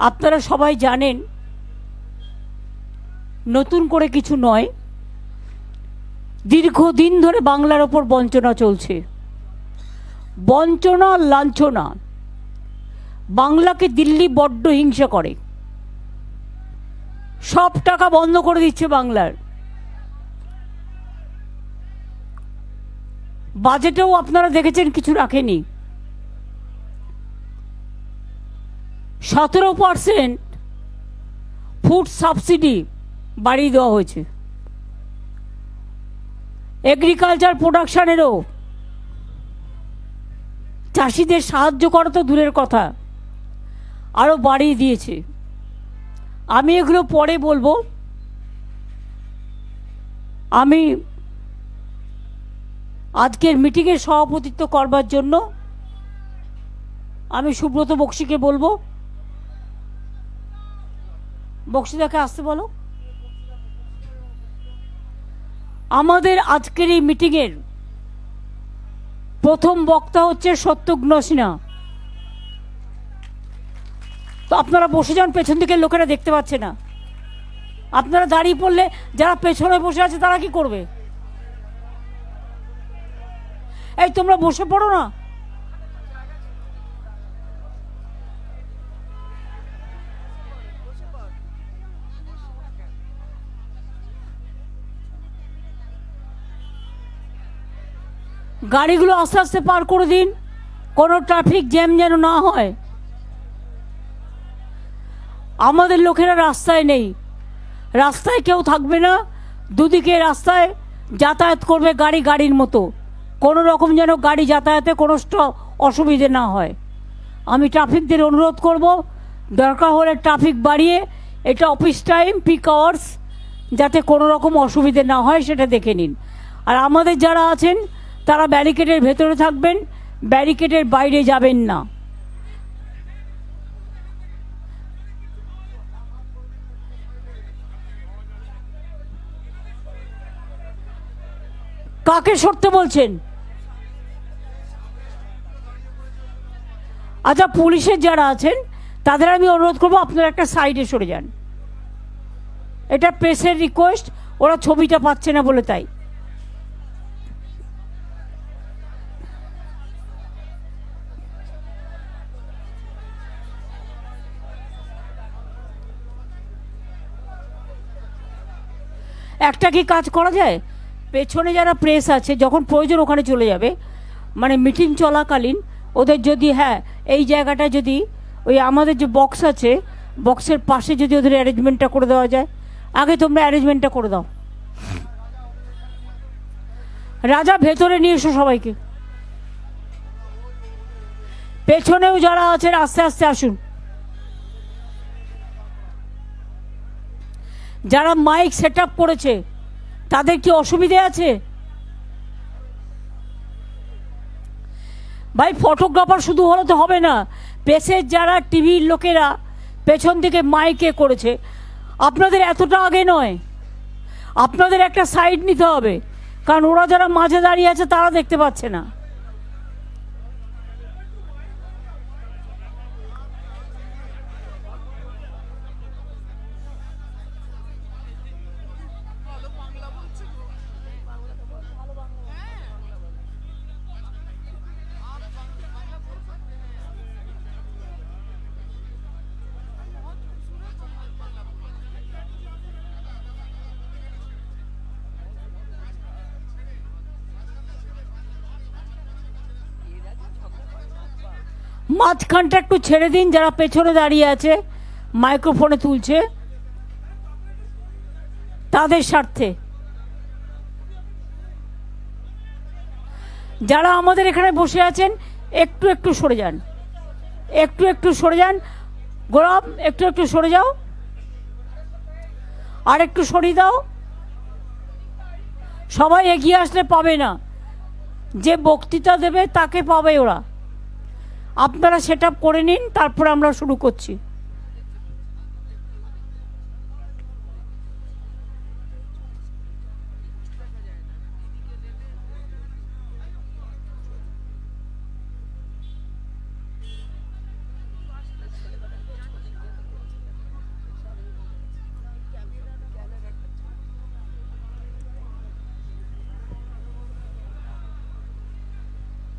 আপনারা সবাই জানেন, নতুন করে কিছু নয়, দীর্ঘদিন ধরে বাংলার ওপর বঞ্চনা চলছে। বঞ্চনা, লাঞ্ছনা। বাংলাকে দিল্লি বড্ড হিংসা করে, সব টাকা বন্ধ করে দিচ্ছে বাংলার। বাজেটেও আপনারা দেখেছেন কিছু রাখেনি। 17% ফুড সাবসিডি বাড়িয়ে দেওয়া হয়েছে। এগ্রিকালচার প্রোডাকশনেরও, চাষিদের সাহায্য করা তো দূরের কথা, আরও বাড়িয়ে দিয়েছে। আমি এগুলো পরে বলবো। আমি আজকের মিটিংয়ের সভাপতিত্ব করবার জন্য আমি সুব্রত বক্সিকে বলবো। বক্সিদাকে আসতে বলো। আমাদের আজকের এই মিটিংয়ের প্রথম বক্তা হচ্ছে সত্যঘ্ন সিনহা। তো আপনারা বসে যান, পেছন দিকের লোকেরা দেখতে পাচ্ছে না। আপনারা দাঁড়িয়ে পড়লে যারা পেছনে বসে আছে তারা কি করবে? এই তোমরা বসে পড়ো না। গাড়িগুলো আস্তে আস্তে পার করে দিন, কোনো ট্রাফিক জ্যাম যেন না হয়। আমাদের লোকেরা রাস্তায় নেই, রাস্তায় কেউ থাকবে না, দুদিকে রাস্তায় যাতায়াত করবে গাড়ি গাড়ির মতো। কোনো রকম যেন গাড়ি যাতায়াতে কোনো অসুবিধে না হয়। আমি ট্রাফিকদের অনুরোধ করব, দরকার হলে ট্রাফিক বাড়িয়ে, এটা অফিস টাইম, পিক আওয়ার্স, যাতে কোনো রকম অসুবিধে না হয় সেটা দেখে নিন। আর আমাদের যারা আছেন তারা ব্যারিকেডের ভেতরে থাকবেন, ব্যারিকেডের বাইরে যাবেন না। কাকে সরতে বলছেন? আচ্ছা, পুলিশের যারা আছেন তাদের আমি অনুরোধ করবো আপনারা একটা সাইডে সরে যান। এটা প্রেসের রিকোয়েস্ট, ওরা ছবিটা পাচ্ছে না বলে তাই। একটা কি কাজ করা যায়, পেছনে যারা প্রেস আছে যখন প্রয়োজন ওখানে চলে যাবে, মানে মিটিং চলাকালীন ওদের যদি, হ্যাঁ এই জায়গাটা যদি ওই আমাদের যে বক্স আছে বক্সের পাশে যদি ওদের অ্যারেঞ্জমেন্টটা করে দেওয়া যায়। আগে তোমরা অ্যারেঞ্জমেন্টটা করে দাও। রাজা, ভেতরে নিয়ে এসো সবাইকে। পেছনেও যারা আছেন আস্তে আস্তে আসুন। যারা মাইক সেট আপ করেছে তাদের কি অসুবিধে আছে? ভাই, ফটোগ্রাফার শুধু হলে তো হবে না, প্রেসের যারা টিভির লোকেরা পেছন থেকে মাইকে করেছে, আপনাদের এতটা আগে নয়, আপনাদের একটা সাইড নিতে হবে, কারণ ওরা যারা মাঝে দাঁড়িয়ে আছে তারা দেখতে পাচ্ছে না। মাঝখানটা একটু ছেড়ে দিন, যারা পেছনে দাঁড়িয়ে আছে মাইক্রোফোনে তুলছে তাদের স্বার্থে। যারা আমাদের এখানে বসে আছেন একটু একটু সরে যান, একটু একটু সরে যান। গোলাম, একটু একটু সরে যাও, আর একটু সরিয়ে দাও। সবাই এগিয়ে আসলে পাবে না, যে বক্তৃতা দেবে তাকে পাবে ওরা। আপনারা সেট আপ করে নিন, তারপর আমরা শুরু করছি।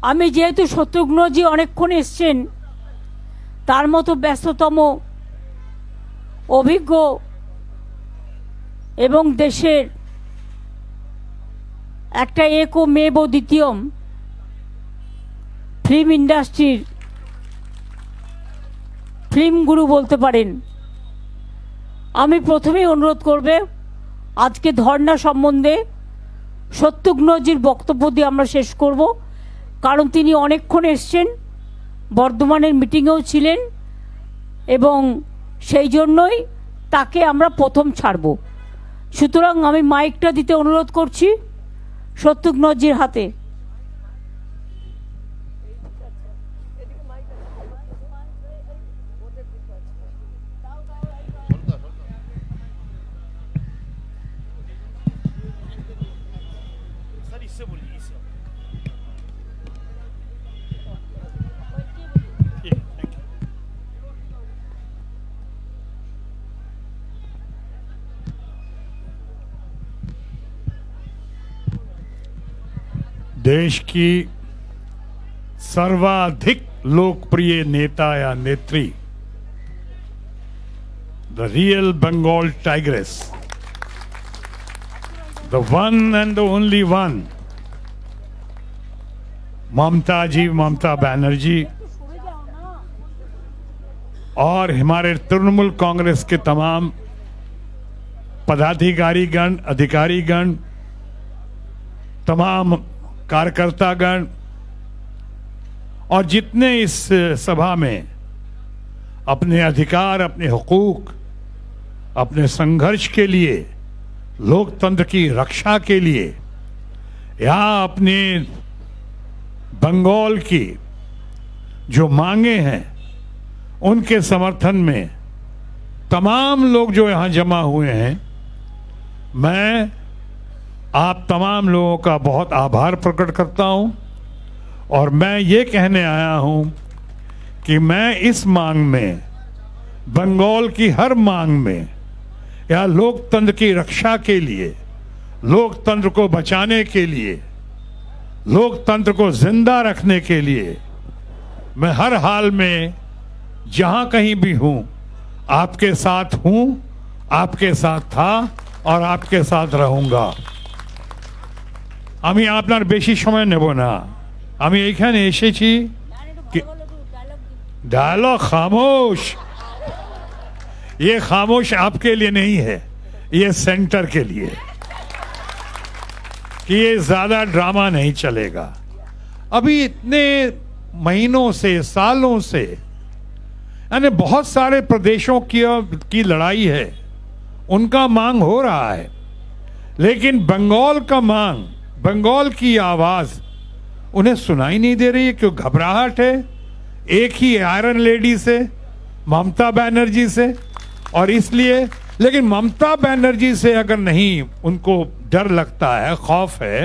আমি যেহেতু শত্রুঘ্নজি অনেকক্ষণ এসছেন, তার মতো ব্যস্ততম, অভিজ্ঞ এবং দেশের একটা একো মেব দ্বিতীয়ম ফিল্ম ইন্ডাস্ট্রির ফিল্ম গুরু বলতে পারেন, আমি প্রথমেই অনুরোধ করবে আজকে ধর্ণা সম্বন্ধে শত্রুঘ্নজির বক্তব্য দিয়ে আমরা শেষ করব, কারণ তিনি অনেকক্ষণ এসছেন, বর্ধমানের মিটিংয়েও ছিলেন এবং সেই জন্যই তাকে আমরা প্রথম ছাড়ব। সুতরাং আমি মাইকটা দিতে অনুরোধ করছি শত্রুঘ্নজির হাতে। देश की सर्वाधिक लोकप्रिय नेता या नेत्री, the real Bengal tigress, the one and the only one, Mamata Banerjee, और हमारे तृणमूल कांग्रेस के तमाम पदाधिकारीगण, अधिकारीगण, तमाम कार्यकर्तागण और जितने इस सभा में अपने अधिकार, अपने हुकूक, अपने संघर्ष के लिए, लोकतंत्र की रक्षा के लिए या अपने बंगाल की जो मांगे हैं उनके समर्थन में तमाम लोग जो यहाँ जमा हुए हैं, मैं आप तमाम लोगों का बहुत आभार प्रकट करता हूं और मैं ये कहने आया हूं कि मैं इस मांग में, बंगाल की हर मांग में या लोकतंत्र की रक्षा के लिए, लोकतंत्र को बचाने के लिए, लोकतंत्र को जिंदा रखने के लिए मैं हर हाल में जहां कहीं भी हूं आपके साथ हूं, आपके साथ था और आपके साथ रहूंगा। আমি আপনার বেশি সময় নেব না, আমি এইখানে এসেছি डायलॉग खामोश, ये खामोश आपके लिए नहीं है, ये सेंटर के लिए, कि ये ज्यादा ड्रामा नहीं चलेगा। अभी इतने महीनों से, सालों से, यानी बहुत सारे प्रदेशों की लड़ाई है, उनका मांग हो रहा है, लेकिन बंगाल का मांग, बंगाल की आवाज उन्हें सुनाई नहीं दे रही है। क्यों? घबराहट है एक ही आयरन लेडी से, ममता बनर्जी से, और इसलिए, लेकिन ममता बनर्जी से अगर नहीं उनको डर लगता है, खौफ है,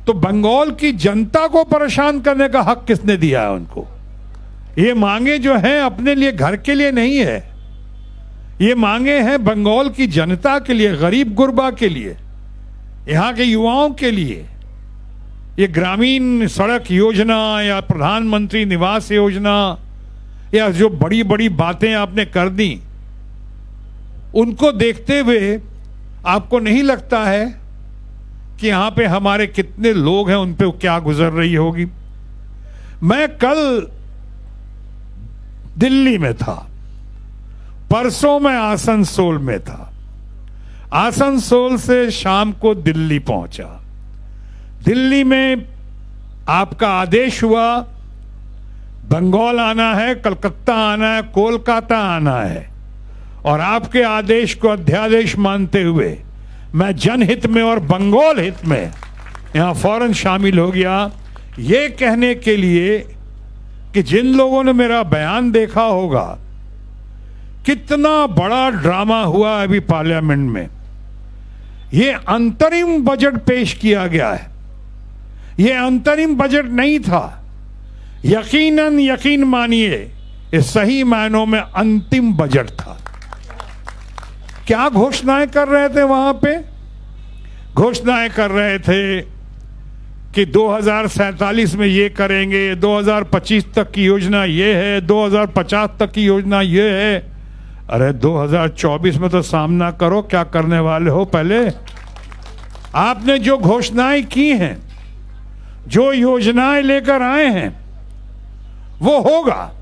तो बंगाल की जनता को परेशान करने का हक किसने दिया है उनको? ये मांगे जो हैं अपने लिए, घर के लिए नहीं है, ये मांगे हैं बंगाल की जनता के लिए, गरीब गुरबा के लिए, यहाँ के युवाओं के लिए। ये ग्रामीण सड़क योजना या प्रधानमंत्री निवास योजना या जो बड़ी बड़ी बातें आपने कर दी, उनको देखते हुए आपको नहीं लगता है कि यहां पे हमारे कितने लोग हैं, उन पे क्या गुजर रही होगी? मैं कल दिल्ली में था, परसों मैं आसनसोल में था, आसनसोल से शाम को दिल्ली पहुंचा। दिल्ली में आपका आदेश हुआ बंगाल आना है, कलकत्ता आना है, कोलकाता आना है, और आपके आदेश को अध्यादेश मानते हुए मैं जनहित में और बंगाल हित में यहां फौरन शामिल हो गया, ये कहने के लिए कि जिन लोगों ने मेरा बयान देखा होगा, कितना बड़ा ड्रामा हुआ अभी पार्लियामेंट में। ये अंतरिम बजट पेश किया गया है, ये अंतरिम बजट नहीं था, यकीन मानिए ये सही मायनों में अंतिम बजट था। क्या घोषणाएं कर रहे थे वहां पे? घोषणाएं कर रहे थे कि 2047 में ये करेंगे, 2025 तक की योजना ये है, 2050 तक की योजना ये है। अरे 2024 में तो सामना करो, क्या करने वाले हो। पहले आपने जो घोषणाएं की हैं, जो योजनाएं लेकर आए हैं, वो होगा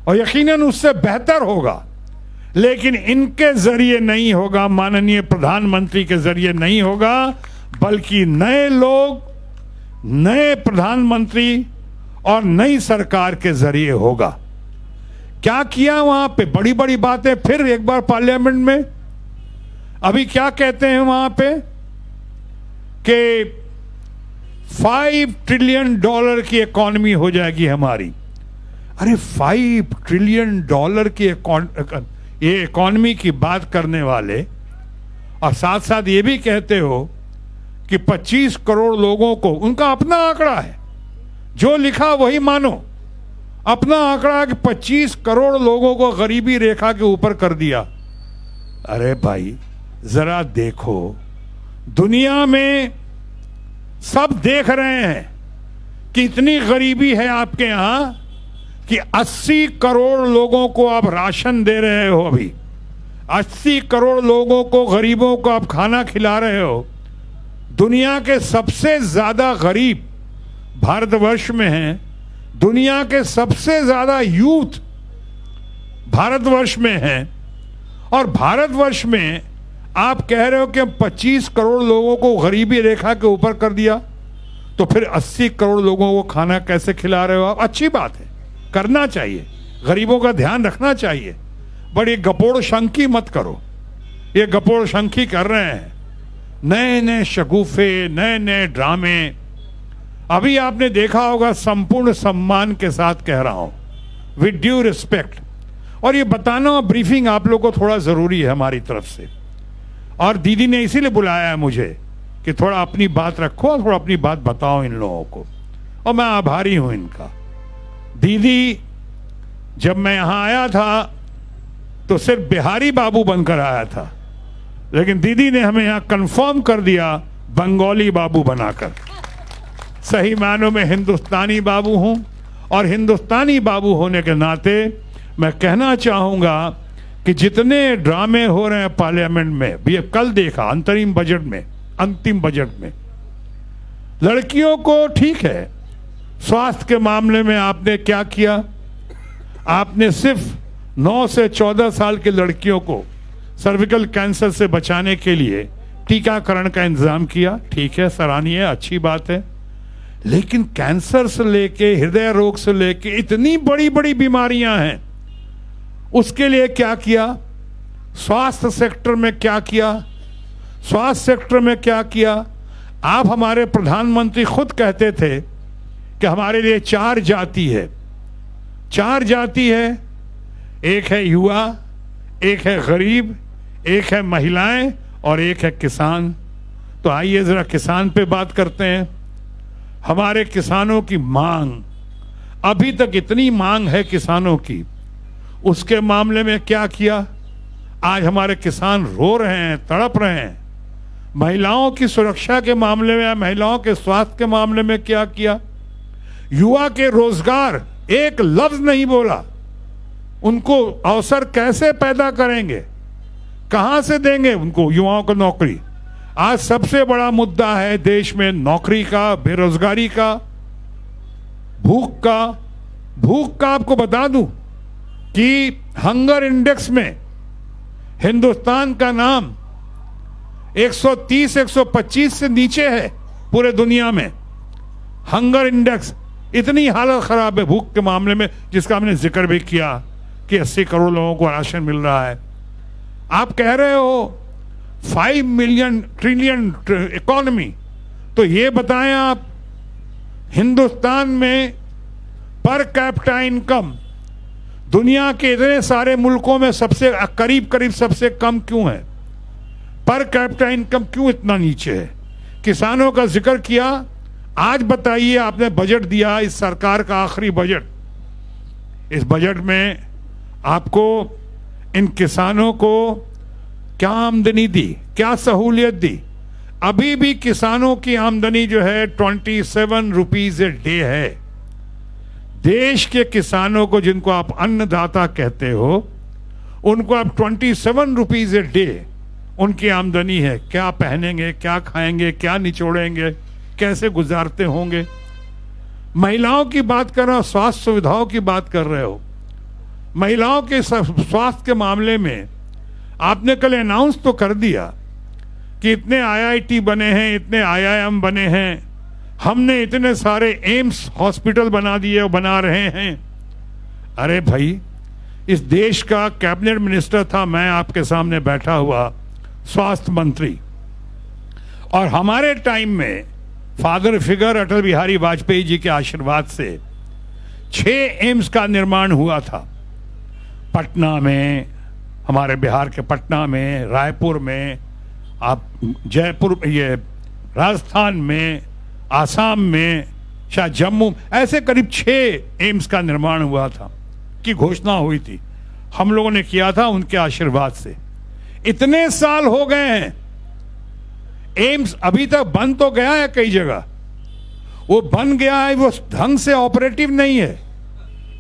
और यकीनन उससे बेहतर होगा, लेकिन इनके जरिए नहीं होगा, माननीय प्रधानमंत्री के जरिए नहीं होगा, बल्कि नए लोग, नए प्रधानमंत्री और नई सरकार के जरिए होगा। क्या किया वहां पे, बड़ी बड़ी बातें फिर एक बार पार्लियामेंट में। अभी क्या कहते हैं वहां पे कि 5 ट्रिलियन डॉलर की इकॉनमी हो जाएगी हमारी। अरे 5 ट्रिलियन डॉलर की ये इकॉनमी की बात करने वाले, और साथ साथ ये भी कहते हो कि 25 करोड़ लोगों को, उनका अपना आंकड़ा है, जो लिखा वही मानो, अपना आंकड़ा कि 25 करोड़ लोगों को गरीबी रेखा के ऊपर कर दिया। अरे भाई जरा देखो, दुनिया में सब देख रहे हैं कि इतनी गरीबी है आपके यहां कि 80 करोड़ लोगों को आप राशन दे रहे हो। अभी 80 करोड़ लोगों को, गरीबों को आप खाना खिला रहे हो। दुनिया के सबसे ज्यादा गरीब भारतवर्ष में हैं, दुनिया के सबसे ज्यादा यूथ भारतवर्ष में हैं, और भारतवर्ष में आप कह रहे हो कि 25 करोड़ लोगों को गरीबी रेखा के ऊपर कर दिया, तो फिर 80 करोड़ लोगों को खाना कैसे खिला रहे हो आप। अच्छी बात है, करना चाहिए, गरीबों का ध्यान रखना चाहिए, बड़ी गपोड़ शंकी मत करो। ये गपोड़ शंकी कर रहे हैं, नए नए शगुफे, नए नए ड्रामे। अभी आपने देखा होगा, संपूर्ण सम्मान के साथ कह रहा हूं, विद ड्यू रिस्पेक्ट, और ये बताना ब्रीफिंग आप लोग को थोड़ा जरूरी है हमारी तरफ से, और दीदी ने इसीलिए बुलाया है मुझे कि थोड़ा अपनी बात रखो, थोड़ा अपनी बात बताओ इन लोगों को, और मैं आभारी हूं इनका। दीदी जब मैं यहां आया था तो सिर्फ बिहारी बाबू बनकर आया था, लेकिन दीदी ने हमें यहां कंफर्म कर दिया बंगाली बाबू बनाकर। सही मायनों में हिंदुस्तानी बाबू हूं, और हिंदुस्तानी बाबू होने के नाते मैं कहना चाहूंगा कि जितने ड्रामे हो रहे हैं पार्लियामेंट में, भी कल देखा अंतरिम बजट में, अंतिम बजट में, लड़कियों को ठीक है, स्वास्थ्य के मामले में आपने क्या किया, आपने सिर्फ 9 से 14 साल की लड़कियों को सर्विकल कैंसर से बचाने के लिए टीकाकरण का इंतजाम किया, ठीक है, सराहनीय, अच्छी बात है। लेकिन कैंसर से लेके, हृदय रोग से लेके, इतनी बड़ी बड़ी बीमारियां हैं, उसके लिए क्या किया, स्वास्थ्य सेक्टर में क्या किया, स्वास्थ्य सेक्टर में क्या किया। आप हमारे प्रधानमंत्री खुद कहते थे कि हमारे लिए 4 जाति है, 4 जाति है, एक है युवा, एक है गरीब, एक है महिलाएं और एक है किसान। तो आइए जरा किसान पे बात करते हैं। हमारे किसानों की मांग, अभी तक इतनी मांग है किसानों की, उसके मामले में क्या किया। आज हमारे किसान रो रहे हैं, तड़प रहे हैं। महिलाओं की सुरक्षा के मामले में, महिलाओं के स्वास्थ्य के मामले में क्या किया। युवा के रोजगार, एक लफ्ज नहीं बोला। उनको अवसर कैसे पैदा करेंगे, कहां से देंगे उनको, युवाओं को नौकरी। आज सबसे बड़ा मुद्दा है देश में नौकरी का, बेरोजगारी का, भूख का। भूख का आपको बता दूं कि हंगर इंडेक्स में हिंदुस्तान का नाम 130-125 से नीचे है पूरे दुनिया में। हंगर इंडेक्स, इतनी हालत खराब है भूख के मामले में, जिसका हमने जिक्र भी किया कि 80 करोड़ लोगों को राशन मिल रहा है। आप कह रहे हो 5 ट्रिलियन इकोनॉमी, तो ये बताएं आप, हिंदुस्तान में पर कैपिटा इनकम दुनिया के इतने सारे मुल्कों में सबसे करीब सबसे कम क्यों है। पर कैपिटा इनकम क्यों इतना नीचे है। किसानों का जिक्र किया। आज बताइए, आपने बजट दिया, इस सरकार का आखिरी बजट, इस बजट में आपको इन किसानों को क्या आमदनी दी, क्या सहूलियत दी। अभी भी किसानों की आमदनी जो है 27 रुपीज ए डे है। देश के किसानों को, जिनको आप अन्नदाता कहते हो, उनको अब 27 रुपीज ए डे उनकी आमदनी है। क्या पहनेंगे, क्या खाएंगे, क्या निचोड़ेंगे, कैसे गुजारते होंगे। महिलाओं की बात कर रहे हो, स्वास्थ्य सुविधाओं की बात कर रहे हो। महिलाओं के स्वास्थ्य के मामले में आपने कल अनाउंस तो कर दिया कि इतने आईआईटी बने हैं, इतने आईआईएम बने हैं, हमने इतने सारे एम्स हॉस्पिटल बना दिए और बना रहे हैं। अरे भाई, इस देश का कैबिनेट मिनिस्टर था मैं, आपके सामने बैठा हुआ स्वास्थ्य मंत्री, और हमारे टाइम में फादर फिगर अटल बिहारी वाजपेयी जी के आशीर्वाद से 6 एम्स का निर्माण हुआ था। पटना में, हमारे बिहार के पटना में, रायपुर में, आप जयपुर, ये राजस्थान में, आसाम में, शायद जम्मू, ऐसे करीब 6 एम्स का निर्माण हुआ था की घोषणा हुई थी। हम लोगों ने किया था उनके आशीर्वाद से। इतने साल हो गए हैं, एम्स अभी तक बन तो गया है कई जगह, वो बन गया है, वो ढंग से ऑपरेटिव नहीं है,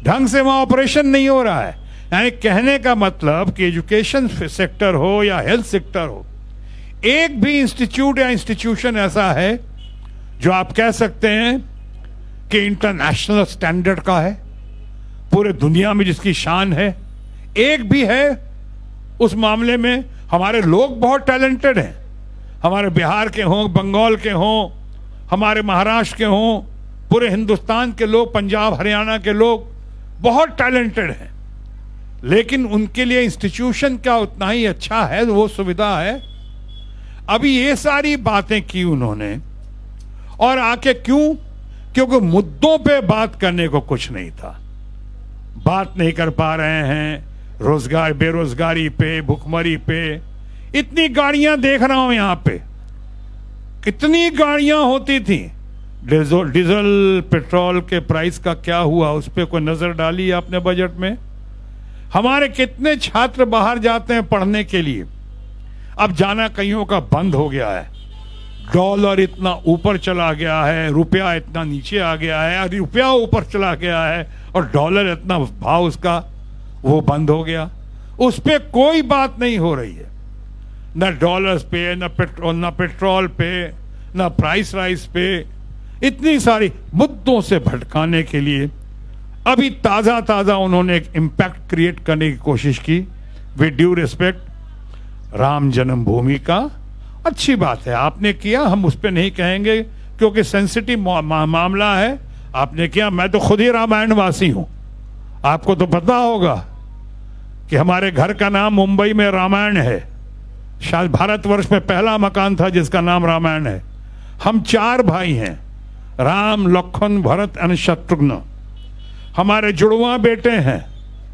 ढंग से वहां ऑपरेशन नहीं हो रहा है। यानी कहने का मतलब कि एजुकेशन सेक्टर हो या हेल्थ सेक्टर हो, एक भी इंस्टीट्यूट या इंस्टीट्यूशन ऐसा है जो आप कह सकते हैं कि इंटरनेशनल स्टैंडर्ड का है, पूरे दुनिया में जिसकी शान है, एक भी है उस मामले में। हमारे लोग बहुत टैलेंटेड हैं, हमारे बिहार के हों, बंगाल के हों, हमारे महाराष्ट्र के हों, पूरे हिंदुस्तान के लोग, पंजाब हरियाणा के लोग बहुत टैलेंटेड हैं, लेकिन उनके लिए इंस्टीट्यूशन क्या उतना ही अच्छा है, वो सुविधा है। अभी ये सारी बातें की उन्होंने, और आके क्यों? क्योंकि मुद्दों पे बात करने को कुछ नहीं था। बात नहीं कर पा रहे हैं रोजगार, बेरोजगारी पे, भुखमरी पे। इतनी गाड़ियां देख रहा हूं यहां पे, कितनी गाड़ियां होती थी। डीजल पेट्रोल के प्राइस का क्या हुआ, उस पर कोई नजर डाली आपने बजट में? हमारे कितने छात्र बाहर जाते हैं पढ़ने के लिए, अब जाना कईयों का बंद हो गया है। डॉलर इतना ऊपर चला गया है, रुपया इतना नीचे आ गया है, रुपया ऊपर चला गया है और डॉलर इतना भाव उसका वो बंद हो गया। उस पे कोई बात नहीं हो रही है, न डॉलर्स पे, न पेट्रोल पे, न प्राइस राइस पे। इतनी सारी मुद्दों से भटकाने के लिए अभी ताजा ताजा उन्होंने एक इम्पैक्ट क्रिएट करने की कोशिश की। विद ड्यू रिस्पेक्ट, राम जन्मभूमि का अच्छी बात है, आपने किया, हम उस पर नहीं कहेंगे क्योंकि सेंसिटिव मामला है। आपने किया, मैं तो खुद ही रामायणवासी हूं। आपको तो पता होगा कि हमारे घर का नाम मुंबई में रामायण है, शायद भारतवर्ष में पहला मकान था जिसका नाम रामायण है। हम 4 भाई हैं, राम, लक्ष्मण, भरत और शत्रुघ्न। हमारे जुड़वा बेटे हैं,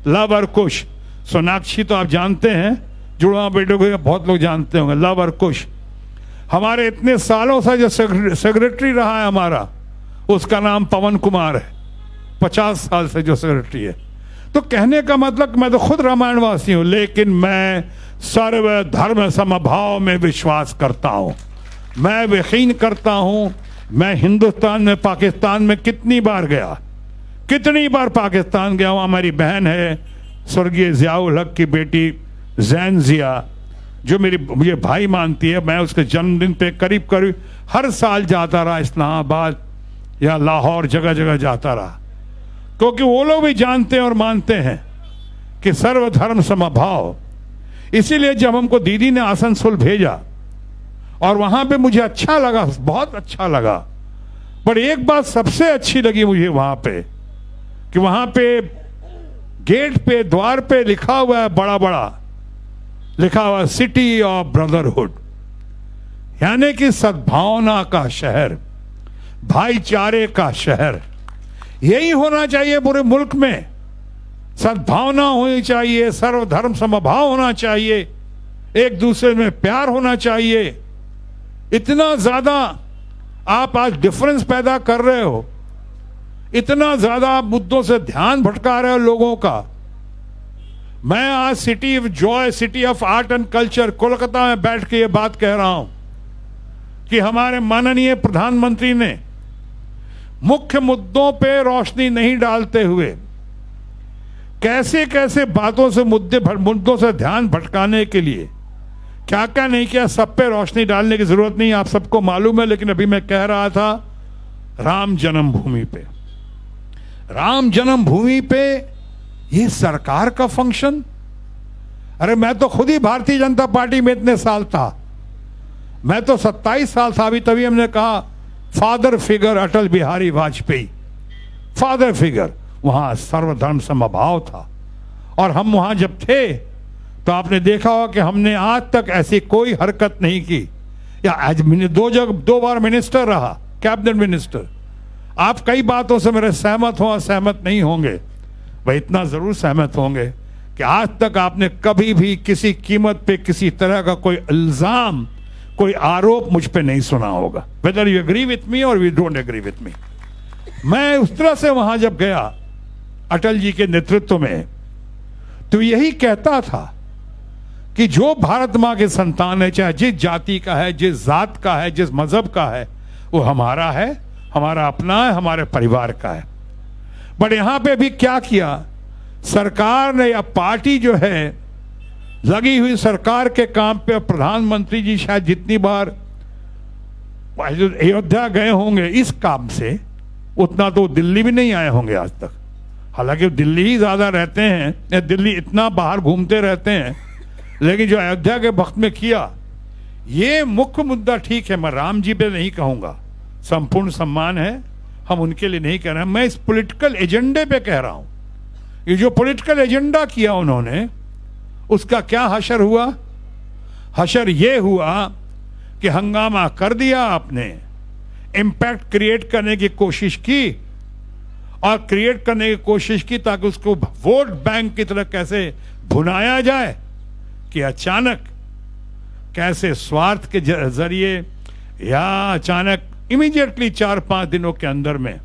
लव और कुश। सोनाक्षी तो आप जानते हैं, जुड़वा बेटे को बहुत लोग जानते होंगे, लव और कुश। हमारे इतने सालों से जो सेक्रेटरी रहा है हमारा, उसका नाम पवन कुमार है, 50 साल से जो सेक्रेटरी है। तो कहने का मतलब, मैं तो खुद रामायणवासी हूं, लेकिन मैं सर्व धर्म समभाव में विश्वास करता हूं। मैं यकीन करता हूं, मैं हिंदुस्तान में, पाकिस्तान में कितनी बार गया, कितनी बार पाकिस्तान गया हूं। हमारी बहन है स्वर्गीय जियाउल हक की बेटी जैन जिया, जो मुझे भाई मानती है। मैं उसके जन्मदिन पे करीब करीब हर साल जाता रहा, इस्लामाबाद या लाहौर, जगह जगह जाता रहा, क्योंकि वो लोग भी जानते हैं और मानते हैं कि सर्वधर्म समभाव। इसीलिए जब हमको दीदी ने आसनसोल भेजा और वहां पे मुझे अच्छा लगा, बहुत अच्छा लगा। पर एक बात सबसे अच्छी लगी मुझे वहां पे, कि वहां पे गेट पे, द्वार पे लिखा हुआ है, बड़ा बड़ा लिखा हुआ, सिटी ऑफ ब्रदरहुड, यानी कि सद्भावना का शहर, भाईचारे का शहर। यही होना चाहिए पूरे मुल्क में, सद्भावना होनी चाहिए, सर्वधर्म समभाव होना चाहिए, एक दूसरे में प्यार होना चाहिए। इतना ज्यादा आप आज डिफरेंस पैदा कर रहे हो, इतना ज्यादा आप मुद्दों से ध्यान भटका रहे हो लोगों का। मैं आज city of Joy, city of art and culture Kolkata में बैठ के ये बात कह रहा हूं कि हमारे माननीय प्रधानमंत्री ने मुख्य मुद्दों पे रोशनी नहीं डालते हुए कैसे कैसे बातों से मुद्दों से ध्यान भटकाने के लिए क्या क्या नहीं किया। सब पे रोशनी डालने की जरूरत नहीं, आप सबको मालूम है। लेकिन अभी मैं कह रहा था राम जन्मभूमि पे, राम जन्मभूमि पे ये सरकार का फंक्शन। अरे मैं तो खुद ही भारतीय जनता पार्टी में इतने साल था, मैं तो 27 साल था अभी, तभी हमने कहा father figure Atal Bihari Vajpayee, father figure. वहां सर्वधर्म समभाव था और हम वहां जब थे तो आपने देखा होगा कि हमने आज तक ऐसी कोई हरकत नहीं की। या आज मैंने 2 बार मिनिस्टर रहा, कैबिनेट मिनिस्टर। आप कई बातों से मेरे सहमत हो, असहमत नहीं होंगे, भाई इतना जरूर सहमत होंगे कि आज तक आपने कभी भी किसी कीमत पे किसी तरह का कोई इल्जाम, कोई आरोप मुझ पे नहीं सुना होगा, whether you agree with me और you don't agree with me. मैं उस तरह से वहां जब गया अटल जी के नेतृत्व में, तो यही कहता था कि जो भारत मां के संतान है, चाहे जिस जाति का है, जिस जात का है, जिस मजहब का है, वो हमारा है, हमारा अपना है, हमारे परिवार का है। बट यहां पे भी क्या किया सरकार ने, या पार्टी जो है लगी हुई सरकार के काम पे, प्रधानमंत्री जी शायद जितनी बार अयोध्या गए होंगे इस काम से, उतना तो दिल्ली भी नहीं आए होंगे आज तक। हालांकि दिल्ली ही ज्यादा रहते हैं, या दिल्ली इतना बाहर घूमते रहते हैं, लेकिन जो अयोध्या के वक्त में किया, ये मुख्य मुद्दा ठीक है। मैं राम जी पे नहीं कहूंगा, संपूर्ण सम्मान है, हम उनके लिए नहीं कह रहे हैं, मैं इस पॉलिटिकल एजेंडे पे कह रहा हूं। ये जो पॉलिटिकल एजेंडा किया उन्होंने, उसका क्या हशर हुआ? हशर ये हुआ कि हंगामा कर दिया आपने, इंपैक्ट क्रिएट करने की कोशिश की, और क्रिएट करने की कोशिश की ताकि उसको वोट बैंक की तरह कैसे भुनाया जाए, कि अचानक कैसे स्वार्थ के जरिए या अचानक इमीडिएटली 4-5 दिनों के अंदर में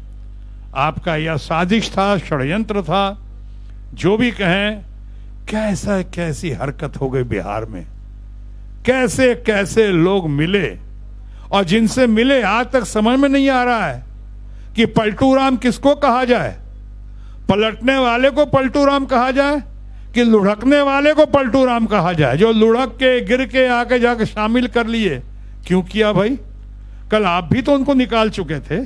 आपका यह साजिश था, षड्यंत्र था, जो भी कहें, कैसी हरकत हो गई बिहार में। कैसे कैसे लोग मिले, और जिनसे मिले आज तक समझ में नहीं आ रहा है कि पलटू राम किसको कहा जाए। पलटने वाले को पलटू राम कहा जाए कि लुढ़कने वाले को पलटू राम कहा जाए, जो लुढ़क के गिर के आके जाके शामिल कर लिए। क्यों किया भाई? कल आप भी तो उनको निकाल चुके थे,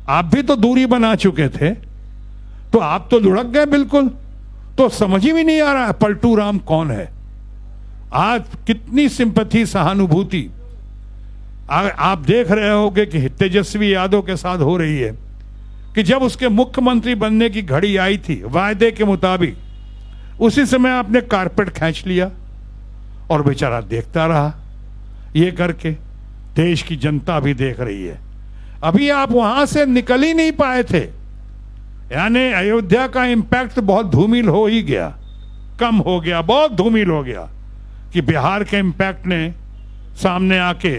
आप भी तो दूरी बना चुके थे, तो आप तो लुढ़क गए बिल्कुल। तो समझ ही भी नहीं आ रहा है पलटू राम कौन है। आज कितनी सिंपैथी, सहानुभूति आप देख रहे होगे कि तेजस्वी यादव के साथ हो रही है, कि जब उसके मुख्यमंत्री बनने की घड़ी आई थी वायदे के मुताबिक, उसी समय आपने कारपेट खींच लिया और बेचारा देखता रहा ये करके। देश की जनता भी देख रही है। अभी आप वहां से निकल ही नहीं पाए थे, यानी अयोध्या का इंपैक्ट बहुत धूमिल हो ही गया, कम हो गया, बहुत धूमिल हो गया, कि बिहार के इंपैक्ट ने सामने आके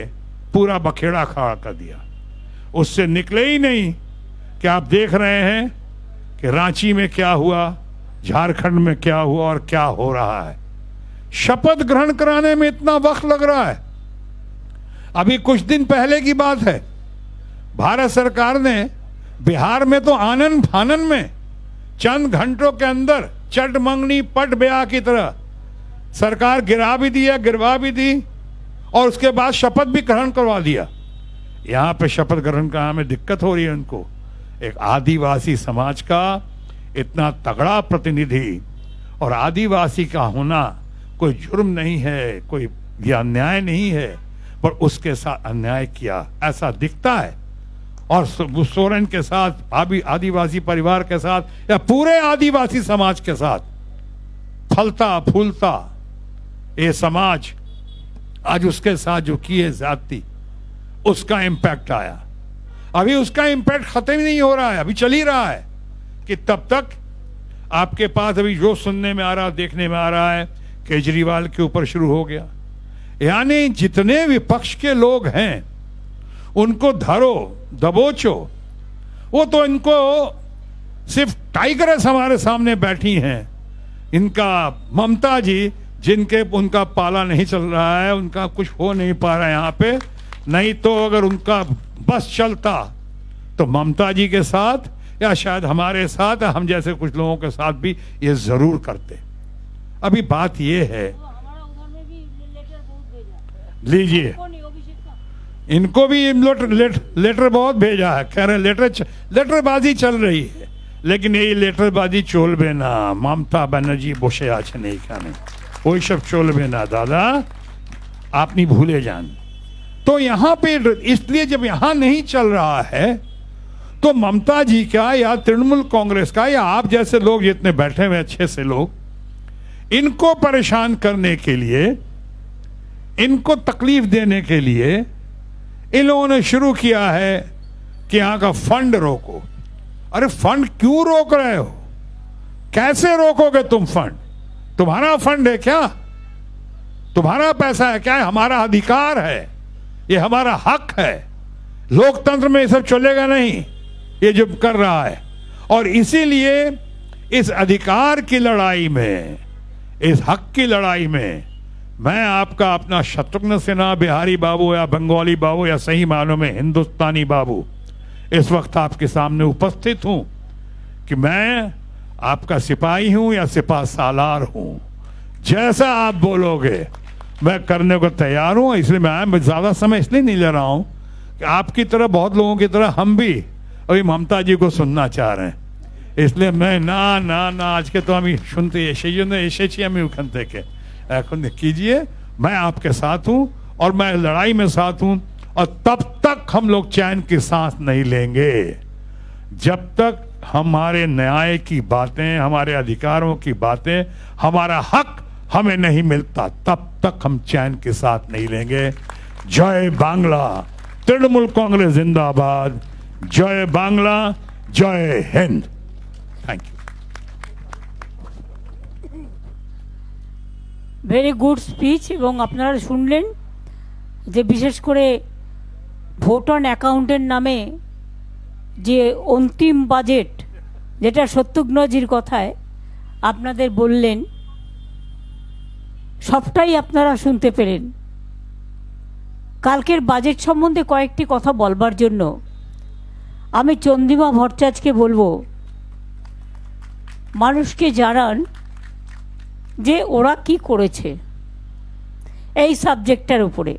पूरा बखेड़ा खड़ा कर दिया। उससे निकले ही नहीं कि आप देख रहे हैं कि रांची में क्या हुआ, झारखंड में क्या हुआ और क्या हो रहा है। शपथ ग्रहण कराने में इतना वक्त लग रहा है। अभी कुछ दिन पहले की बात है, भारत सरकार ने बिहार में तो आनन फानन में चंद घंटों के अंदर चट मंगनी पट ब्याह की तरह सरकार गिरवा भी दी, और उसके बाद शपथ भी ग्रहण करवा दिया। यहां पे शपथ ग्रहण का हमें दिक्कत हो रही है उनको। एक आदिवासी समाज का इतना तगड़ा प्रतिनिधि, और आदिवासी का होना कोई जुर्म नहीं है, कोई अन्याय नहीं है, पर उसके साथ अन्याय किया ऐसा दिखता है। और सोरेन के साथ, आदिवासी परिवार के साथ, या पूरे आदिवासी समाज के साथ फलता फूलता ये समाज आज उसके साथ जो किए ज्यादती, उसका इंपैक्ट आया। अभी उसका इंपैक्ट खत्म ही नहीं हो रहा है, अभी चल ही रहा है। कि तब तक आपके पास अभी जो सुनने में आ रहा, देखने में आ रहा है, केजरीवाल के ऊपर शुरू हो गया। यानी जितने विपक्ष के लोग हैं उनको धरो दबोचो, वो तो इनको सिर्फ टाइगर्स हमारे सामने बैठी हैं। इनका ममता जी, जिनके उनका पाला नहीं चल रहा है, उनका कुछ हो नहीं पा रहा है यहाँ पे, नहीं तो अगर उनका बस चलता तो ममता जी के साथ या शायद हमारे साथ, हम जैसे कुछ लोगों के साथ भी ये जरूर करते। अभी बात ये है, लीजिए इनको भी लेटर बहुत भेजा है, कह रहे लेटरबाजी चल रही है, लेकिन ये लेटरबाजी चलबे ना। ममता बनर्जी বসে আছেন এইখানে, ওই सब चलबे ना दादा, आप नहीं भूले जान। तो यहाँ पे इसलिए जब यहाँ नहीं चल रहा है तो ममता जी का या तृणमूल कांग्रेस का या आप जैसे लोग जितने बैठे हुए अच्छे से लोग, इनको परेशान करने के लिए, इनको तकलीफ देने के लिए इन लोगों ने शुरू किया है कि यहाँ का फंड रोको। अरे फंड क्यों रोक रहे हो? कैसे रोकोगे तुम फंड? तुम्हारा फंड है क्या? तुम्हारा पैसा है क्या? हमारा अधिकार है, ये हमारा हक है। लोकतंत्र में ये सब चलेगा नहीं, ये जो कर रहा है। और इसीलिए इस अधिकार की लड़ाई में, इस हक की लड़ाई में मैं आपका अपना शत्रुघ्न सिन्हा, बिहारी बाबू या बंगाली बाबू या सही मानों में हिंदुस्तानी बाबू इस वक्त आपके सामने उपस्थित हूं कि मैं आपका सिपाही हूं या सिपा सालार हूं। जैसा आप बोलोगे मैं करने को तैयार हूं। इसलिए मैं ज्यादा समय इसलिए नहीं ले रहा हूं कि आपकी तरह, बहुत लोगों की तरह हम भी अभी ममता जी को सुनना चाह रहे हैं। इसलिए मैं ना ना ना आज के तो हम सुनते एसेছি আমি ওখান থেকে, এখন कीजिए, मैं आपके साथ हूं और मैं लड़ाई में साथ हूं। और तब तक हम लोग चैन की सांस नहीं लेंगे जब तक हमारे न्याय की बातें, हमारे अधिकारों की बातें, हमारा हक हमें नहीं मिलता, तब तक हम चैन के साथ नहीं लेंगे। जय बांग्ला, तृणमूल कांग्रेस जिंदाबाद। जय बांग्ला, जय Hind. Thank you. Very good speech. এবং আপনারা শুনলেন যে বিশেষ করে ভোট অন অ্যাকাউন্টের নামে যে অন্তিম বাজেট, যেটা শত্রুঘ্নজির কথায় আপনাদের বললেন, সবটাই আপনারা শুনতে পেলেন। কালকের বাজেট সম্বন্ধে কয়েকটি কথা বলবার জন্য আমি চন্দ্রিমা ভট্টাচার্যকে বলবো, মানুষকে জানান যে ওরা কি করেছে এই সাবজেক্টটার উপরে।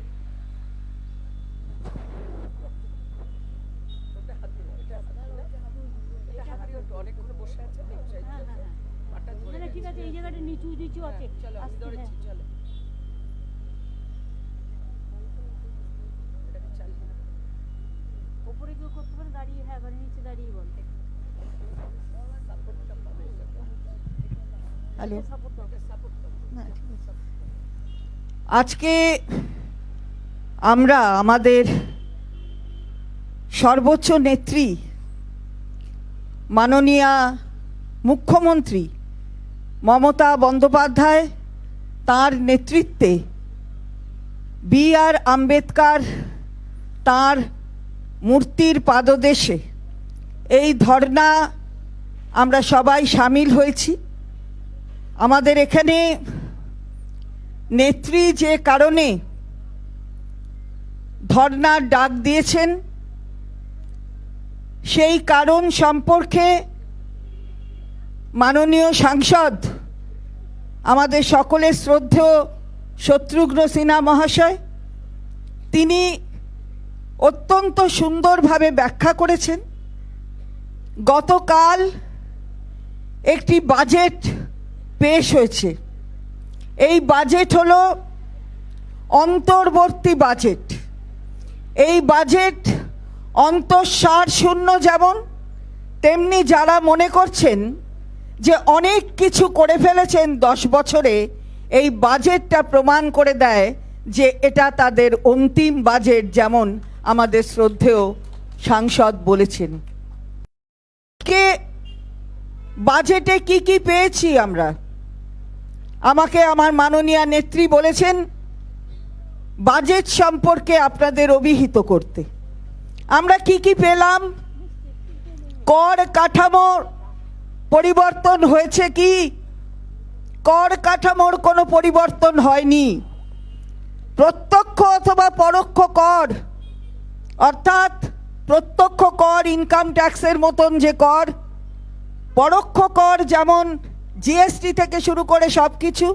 ঠিক আছে, এই জায়গাটা নিচু নিচু আছে, উপরে কেউ করতে পারে, দাঁড়িয়ে, হ্যাঁ ঘরে নিচে দাঁড়িয়ে বলতে। হ্যালো, আজকে আমরা আমাদের সর্বোচ্চ নেত্রী মাননীয়া মুখ্যমন্ত্রী মমতা বন্দ্যোপাধ্যায়, তার নেতৃত্বে বি.আর. আম্বেদকর তার মূর্তির পাদদেশে এই ধর্না আমরা সবাই সামিল হয়েছি। আমাদের এখানে নেত্রী যে কারণে ধর্নার ডাক দিয়েছেন সেই কারণ সম্পর্কে মাননীয় সাংসদ, আমাদের সকলের শ্রদ্ধেয় শত্রুঘ্ন সিনহা মহাশয়, তিনি অত্যন্ত সুন্দরভাবে ব্যাখ্যা করেছেন। গতকাল একটি বাজেট পেশ হয়েছে। এই বাজেট হলো অন্তর্বর্তী বাজেট। এই বাজেট অন্তঃসার শূন্য যেমন, তেমনি যারা মনে করছেন যে অনেক কিছু করে ফেলেছেন 10 বছরে, এই বাজেটটা প্রমাণ করে দেয় যে এটা তাদের অন্তিম বাজেট, যেমন আমাদের শ্রদ্ধেয় সাংসদ বলেছেন। কে বাজেটে কি কি পেয়েছি আমরা, আমাকে আমার মাননীয় নেত্রী বলেছেন বাজেট সম্পর্কে আপনাদের অভিহিত করতে। আমরা কি কি পেলাম? কর কাঠামোর পরিবর্তন হয়েছে কি? কর কাঠামোর কোনো পরিবর্তন হয়নি। প্রত্যক্ষ অথবা পরোক্ষ কর অর্থাৎ প্রত্যক্ষ কর ইনকাম ট্যাক্সের মতন যে কর, পরোক্ষ কর যেমন জিএসটি থেকে শুরু করে সব কিছু,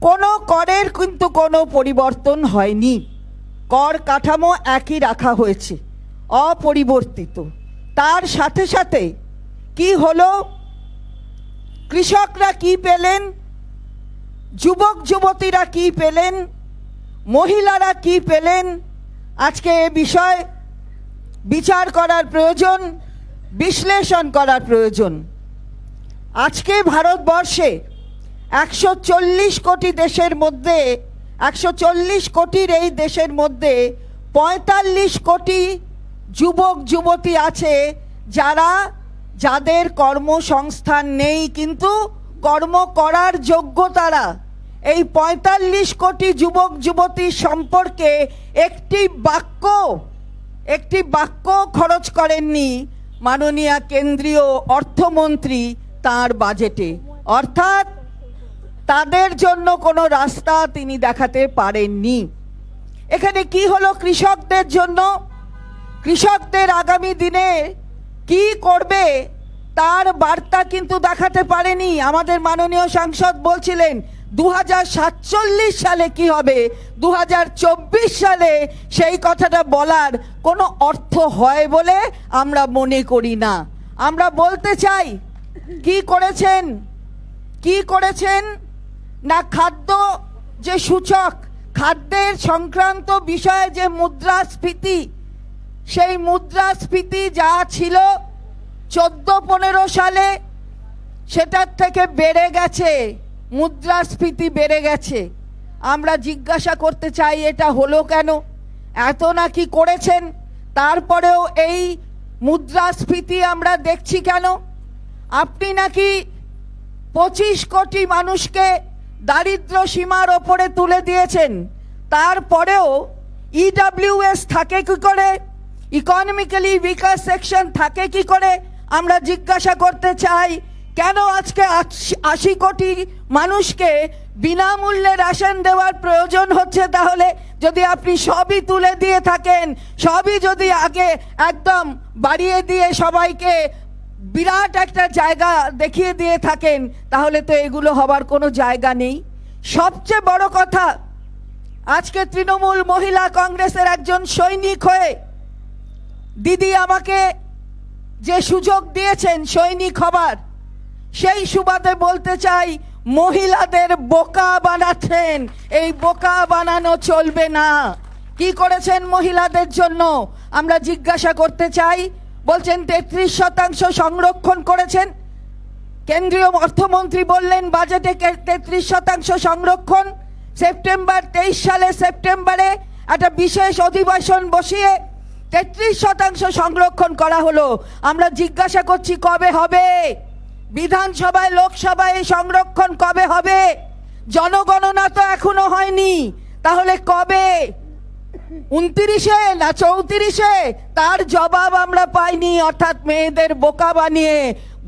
কোনো করের কিন্তু কোনো পরিবর্তন হয়নি। কর কাঠামো একই রাখা হয়েছে, অপরিবর্তিত। তার সাথে সাথে কি হলো, কৃষকরা কি পেলেন, যুবক যুবতীরা কি পেলেন, মহিলারা কি পেলেন, আজকে এ বিষয়ে বিচার করার প্রয়োজন, বিশ্লেষণ করার প্রয়োজন। আজকে ভারতবর্ষে 140 কোটি দেশের মধ্যে, 140 কোটির এই দেশের মধ্যে 45 কোটি যুবক যুবতী আছে যাদের কর্মসংস্থান নেই, কিন্তু কর্ম করার যোগ্য তারা। এই 45 কোটি যুবক যুবতীর সম্পর্কে একটি বাক্য খরচ করেননি মাননীয় কেন্দ্রীয় অর্থমন্ত্রী তার বাজেটে। অর্থাৎ তাদের জন্য কোনো রাস্তা তিনি দেখাতে পারেননি। এখানে কি হলো কৃষকদের জন্য, কৃষকদের আগামী দিনে কি করবে তার বার্তা কিন্তু দেখাতে পারেনি। আমাদের মাননীয় সাংসদ বলছিলেন 2047 সালে কি হবে, 2024 সালে সেই কথাটা বলার কোনো অর্থ হয় বলে আমরা মনে করি না। আমরা বলতে চাই কি করেছেন না, খাদ্য যে সূচক, খাদ্যের সংক্রান্ত বিষয়ে যে মুদ্রাস্ফীতি, সেই মুদ্রাস্ফীতি যা ছিল 14-15 সালে সেটার থেকে বেড়ে গেছে, মুদ্রাস্ফীতি বেড়ে গেছে। আমরা জিজ্ঞাসা করতে চাই এটা হলো কেন, এত নাকি করেছেন তারপরেও এই মুদ্রাস্ফীতি আমরা দেখছি কেন? আপনি নাকি 25 কোটি মানুষকে দারিদ্র সীমার ওপরে তুলে দিয়েছেন, তারপরেও ইডব্লিউএস থাকে কি করে, ইকোনমিক্যালি উইকার সেকশন থাকে কি করে? আমরা জিজ্ঞাসা করতে চাই কেন আজকে 80 কোটি মানুষকে বিনামূল্যে রেশন দেওয়ার প্রয়োজন হচ্ছে? তাহলে যদি আপনি সবই তুলে দিয়ে থাকেন, সবই যদি আগে একদম বাড়িয়ে দিয়ে সবাইকে বিরাট একটা জায়গা দেখিয়ে দিয়ে থাকেন, তাহলে তো এগুলো হবার কোনো জায়গা নেই। সবচেয়ে বড় কথা, আজকে তৃণমূল মহিলা কংগ্রেসের একজন সৈনিক হয়ে দিদি আমাকে যে সুযোগ দিয়েছেন সৈনিক হবার, সেই সুবাদে বলতে চাই মহিলাদের বোকা বানাচ্ছেন, এই বোকা বানানো চলবে না। কি করেছেন মহিলাদের জন্য আমরা জিজ্ঞাসা করতে চাই। বলছেন 33% সংরক্ষণ করেছেন, কেন্দ্রীয় অর্থমন্ত্রী বললেন বাজেটে 33% সংরক্ষণ। সেপ্টেম্বর 23 সালে সেপ্টেম্বরে একটা বিশেষ অধিবেশন বসিয়ে 33% সংরক্ষণ করা হলো। আমরা জিজ্ঞাসা করছি কবে হবে? বিধানসভায় লোকসভায় সংরক্ষণ কবে হবে? জনগণনা তো এখনো হয়নি, তাহলে কবে? 29-এ না 34-এ? তার জবাব আমরা পাইনি। অর্থাৎ মেয়েদের বোকা বানিয়ে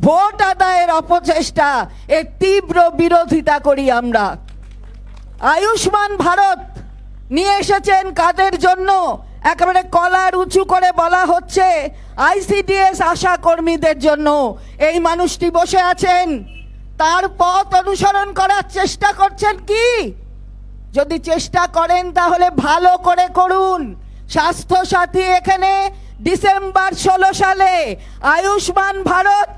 ভোট আদায়ের অপচেষ্টা, এর তীব্র বিরোধিতা করি আমরা। আয়ুষ্মান ভারত নিয়ে এসেছেন কাদের জন্য? একেবারে কলার উঁচু করে বলা হচ্ছে আইসিডিএস আশা কর্মীদের জন্য। এই মানুষটি বসে আছেন, তার পথ অনুসরণ করার চেষ্টা করছেন কি? যদি চেষ্টা করেন তাহলে ভালো করে করুন। স্বাস্থ্য সাথী এখানে ডিসেম্বর 16 সালে, আয়ুষ্মান ভারত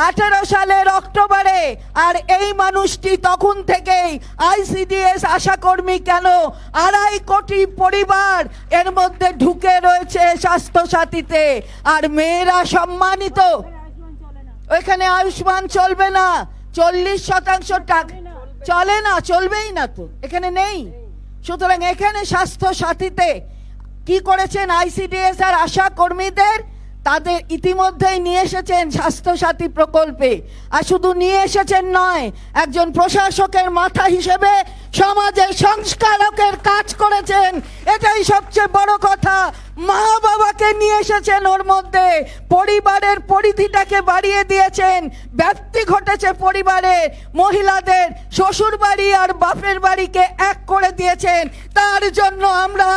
18 সালের অক্টোবরে, আর এই মানুষটি তখন থেকেই আইসিডিএস আশাকর্মী কেন? 2.5 কোটি পরিবার এর মধ্যে ঢুকে রয়েছে স্বাস্থ্য সাথীতে, আর মেয়েরা সম্মানিত। ওইখানে আয়ুষ্মান চলবে না, 40% টাকা চলে না, চলবেই না তো, এখানে নেই। সুতরাং এখানে স্বাস্থ্য সাথীতে কি করেছেন? আইসিডিএস আর আশা কর্মীদের তাদের ইতিমধ্যেই নিয়ে এসেছেন স্বাস্থ্য সাথী প্রকল্পে। আর শুধু নিয়ে এসেছেন নয়, একজন প্রশাসকের মাথা হিসেবে সমাজের সংস্কারকের কাজ করেছেন, এটাই সবচেয়ে বড় কথা। মা বাবাকে নিয়ে এসেছেন ওর মধ্যে, পরিবারের পরিধিটাকে বাড়িয়ে দিয়েছেন, ব্যাপ্তি ঘটেছে পরিবারে, মহিলাদের শ্বশুর বাড়ি আর বাপের বাড়িকে এক করে দিয়েছেন। তার জন্য আমরা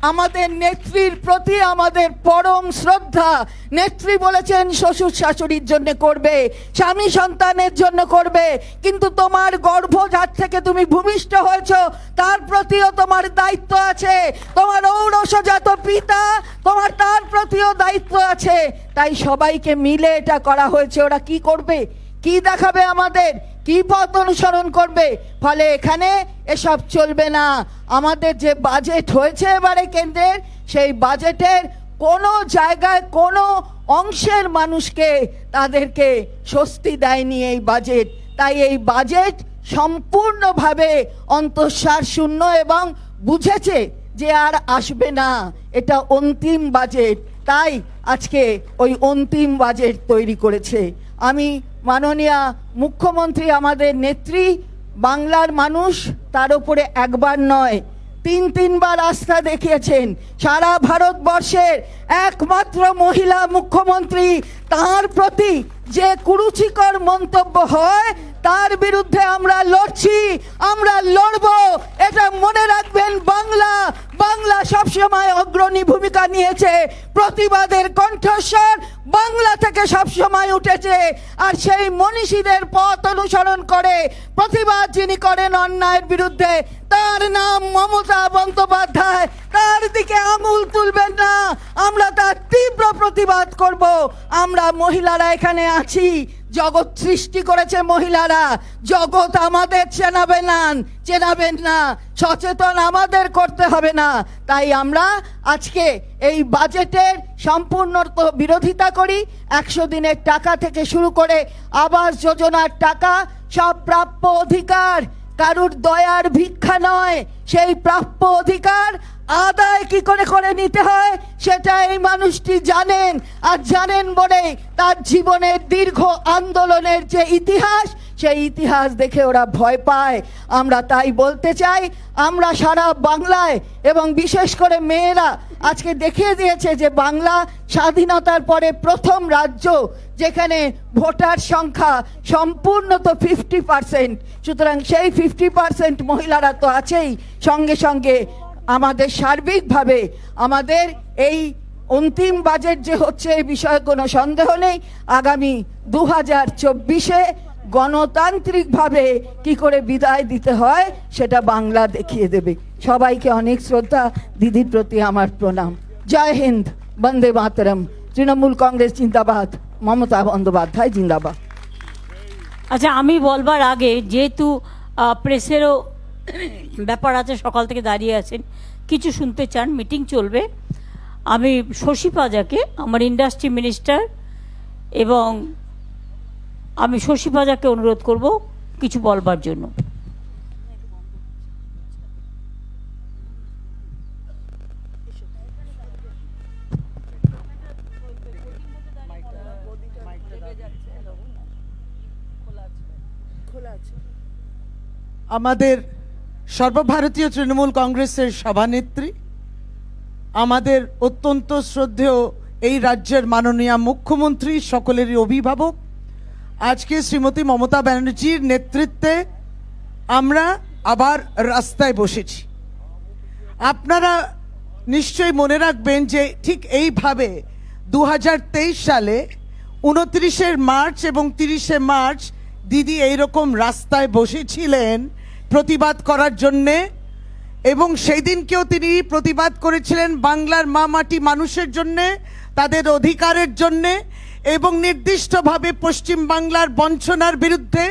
আমাদের নেত্রীর প্রতি আমাদের পরম শ্রদ্ধা। নেত্রী বলেছেন শ্বশুর শাশুড়ির জন্য করবে, স্বামী সন্তানের জন্য করবে, কিন্তু তোমার গর্ভজাত থেকে তুমি ভূমিষ্ঠ হয়েছো তার প্রতিও তোমার দায়িত্ব আছে। তোমার ঔরসজাত পিতা, তোমার তার প্রতিও দায়িত্ব আছে। তাই সবাইকে মিলে এটা করা হয়েছে। ওরা কি করবে, কি দেখাবে আমাদের, কি পথ অনুসরণ করবে? ফলে এখানে এসব চলবে না। আমাদের যে বাজেট হয়েছে এবারে কেন্দ্রের, সেই বাজেটের কোনো জায়গায় কোনো অংশের মানুষকে তাদেরকে স্বস্তি দেয়নি এই বাজেট। তাই এই বাজেট সম্পূর্ণভাবে অন্তঃসার শূন্য এবং বুঝেছে যে আর আসবে না, এটা অন্তিম বাজেট। তাই আজকে ওই অন্তিম বাজেট তৈরি করেছে। আমি মাননীয়া মুখ্যমন্ত্রী, আমাদের নেত্রী, বাংলার মানুষ তার উপরে একবার নয় তিনবার আস্থা দেখিয়েছেন। সারা ভারতবর্ষের একমাত্র মহিলা মুখ্যমন্ত্রী। তার প্রতি যে কুরুচিকর মন্তব্য হয় তার বিরুদ্ধে আমরা লড়ছি, আমরা লড়ব, এটা মনে রাখবেন। বাংলা সবসময় অগ্রণী ভূমিকা নিয়েছে। প্রতিবাদের কণ্ঠস্বর বাংলা থেকে সবসময় উঠেছে। আর সেই মনীষীদের পথ অনুসরণ করে প্রতিবাদ যিনি করেন অন্যায়ের বিরুদ্ধে, তার নাম মমতা বন্দ্যোপাধ্যায়। তার দিকে আঙুল তুলবেন না, আমরা তার তীব্র প্রতিবাদ করব। আমরা মহিলারা এখানে আছি, জগৎ সৃষ্টি করেছে মহিলারা। জগৎ আমাদের চেনাবেন না, সচেতন আমাদের করতে হবে না। তাই আমরা আজকে এই বাজেটের সম্পূর্ণ বিরোধিতা করি। 100 দিনের টাকা থেকে শুরু করে আবাস যোজনার টাকা সব প্রাপ্য অধিকার, কারুর দয়ার ভিক্ষা নয়। সেই প্রাপ্য অধিকার আদায় কি করে নিতে হয় সেটা এই মানুষটি জানেন। আর জানেন বলে তার জীবনের দীর্ঘ আন্দোলনের যে ইতিহাস, সেই ইতিহাস দেখে ওরা ভয় পায়। আমরা তাই বলতে চাই, আমরা সারা বাংলায় এবং বিশেষ করে মেয়েরা আজকে দেখিয়ে দিয়েছে যে বাংলা স্বাধীনতার পরে প্রথম রাজ্য যেখানে ভোটার সংখ্যা সম্পূর্ণ তো 50%। সুতরাং সেই 50% মহিলারা তো আছেই, সঙ্গে সঙ্গে আমাদের সার্বিকভাবে আমাদের এই অন্তিম বাজেট যে হচ্ছে এই বিষয়ে কোনো সন্দেহ নেই। আগামী 2024-এ গণতান্ত্রিকভাবে কি করে বিদায় দিতে হয় সেটা বাংলা দেখিয়ে দেবে। সবাইকে অনেক শ্রদ্ধা, দিদির প্রতি আমার প্রণাম। জয় হিন্দ, বন্দে মাতরম, তৃণমূল কংগ্রেস জিন্দাবাদ, মমতা বন্দ্যোপাধ্যায় জিন্দাবাদ। আচ্ছা, আমি বলবার আগে যেহেতু প্রেসেরও ব্যাপার আছে, সকাল থেকে দাঁড়িয়ে আছেন, কিছু শুনতে চান, মিটিং চলবে, আমি শশী পাজাকে, আমার ইন্ডাস্ট্রি মিনিস্টার, এবং আমি শশী পাজাকে অনুরোধ করব কিছু বলবার জন্য। আমাদের সর্বভারতীয় তৃণমূল কংগ্রেসের সভানেত্রী, আমাদের অত্যন্ত শ্রদ্ধেয় এই রাজ্যের মাননীয় মুখ্যমন্ত্রী, সকলেরই অভিভাবক, আজকে শ্রীমতী মমতা ব্যানার্জির নেতৃত্বে আমরা আবার রাস্তায় বসেছি। আপনারা নিশ্চয়ই মনে রাখবেন যে ঠিক এইভাবে 2023 সালে 29শে মার্চ এবং 30শে মার্চ দিদি এইরকম রাস্তায় বসেছিলেন প্রতিবাদ করার জন্যে, এবং সেই দিনকেও তিনি প্রতিবাদ করেছিলেন বাংলার মা মাটি মানুষের জন্যে, তাদের অধিকারের জন্যে, এবং নির্দিষ্টভাবে পশ্চিম বাংলার বঞ্চনার বিরুদ্ধে,